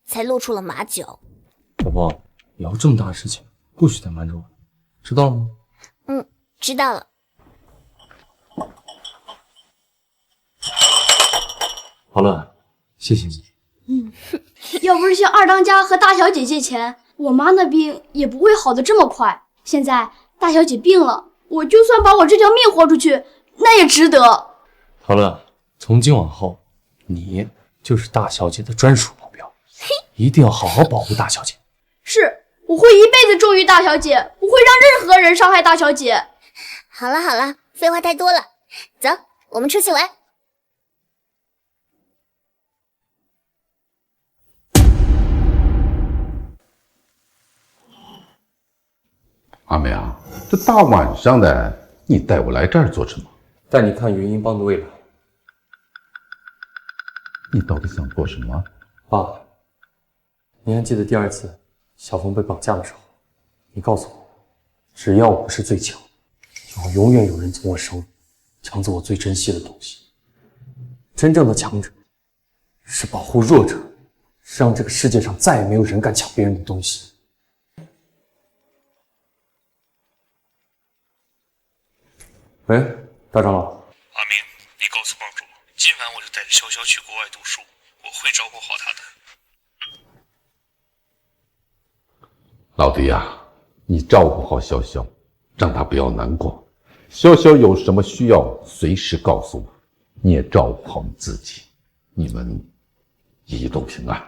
才露出了马脚。老婆，以后这么大的事情，不许再瞒着我，知道了吗？知道了。好了，谢谢你。要不是向二当家和大小姐借钱，我妈那病也不会好的这么快。现在大小姐病了，我就算把我这条命豁出去，那也值得。陶乐，从今往后，你就是大小姐的专属保镖，一定要好好保护大小姐。是，我会一辈子忠于大小姐，不会让任何人伤害大小姐。好了好了，废话太多了，走，我们出去玩。阿美啊，这大晚上的，你带我来这儿做什么？带你看云鹰帮的未来。你到底想做什么？爸，你还记得第二次小峰被绑架的时候，你告诉我，只要我是最强，就会永远有人从我手里抢走我最珍惜的东西。真正的强者是保护弱者，是让这个世界上再也没有人敢抢别人的东西。喂，大长老。阿明，你告诉帮主，今晚我就带着潇潇去国外读书，我会照顾好他的。老弟呀，你照顾好潇潇，让他不要难过。潇潇有什么需要，随时告诉我。你也照顾好你自己，你们一路平安。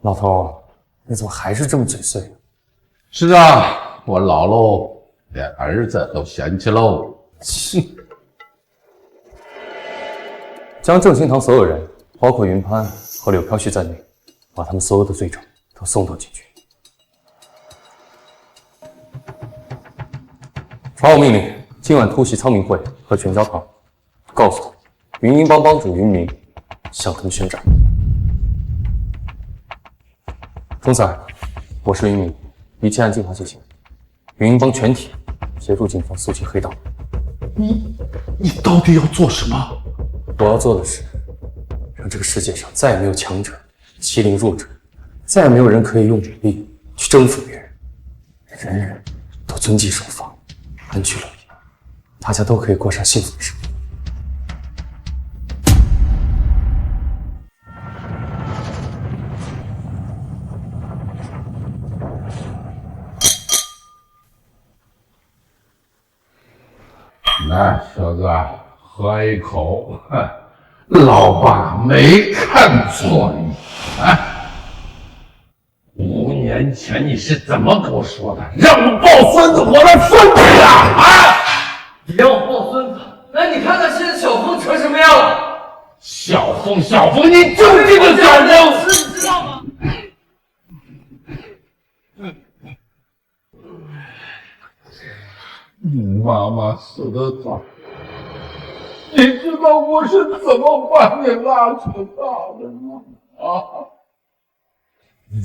老头，你怎么还是这么嘴碎？是啊，我老喽，连儿子都嫌弃喽。将正心堂所有人，包括云潘和柳飘絮在内，把他们所有的罪证都送到警局。传我命令，今晚突袭苍明会和全教堂，告诉云鹰帮帮主云明，向他们宣战。钟三，我是云明，一切按计划进行。云鹰帮全体协助警方肃清黑道。你到底要做什么？我要做的是，让这个世界上再也没有强者欺凌弱者，再也没有人可以用武力去征服别人，人人都遵纪守法，安居乐业，大家都可以过上幸福的生活。来，小子，喝一口。老爸没看错你，5人前你是怎么跟我说的？让我抱孙子，我的孙子呀！啊！你让我抱孙子，那你看看现在小峰成什么样了？小峰，你就是这个小峰，你知道吗？你妈妈死得早，你知道我是怎么把你拉扯大的吗？啊！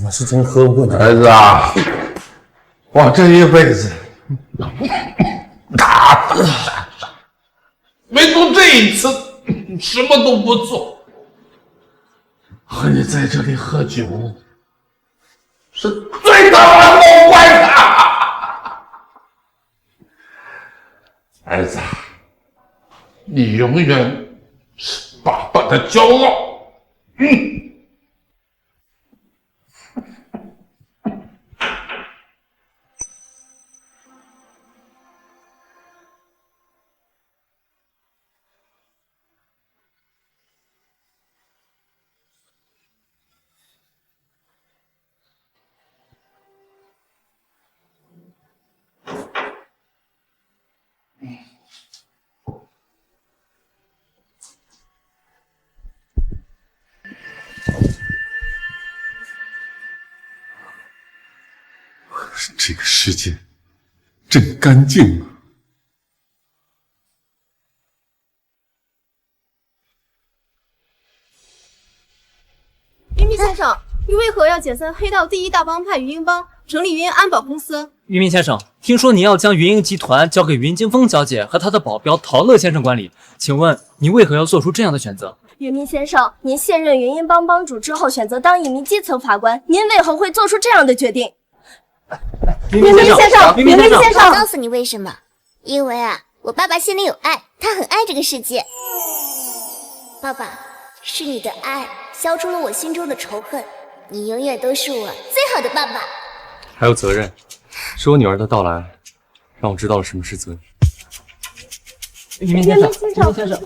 我是真喝不过你。儿子啊，我这一辈子打，唯独这一次什么都不做，和你在这里喝酒是最他妈不坏的。儿子，你永远是爸爸的骄傲。这个世界真干净啊！云明先生，你为何要解散黑道第一大帮派云鹰帮，成立云鹰安保公司？云明先生，听说您要将云鹰集团交给云金峰小姐和她的保镖陶乐先生管理，请问你为何要做出这样的选择？云明先生，您卸任云鹰帮帮主之后，选择当一名基层法官，您为何会做出这样的决定？云明先生，我告诉你为什么？因为啊，我爸爸心里有爱，他很爱这个世界。爸爸，是你的爱消除了我心中的仇恨，你永远都是我最好的爸爸。还有责任，是我女儿的到来，让我知道了什么是责任。云明先生，云明先生。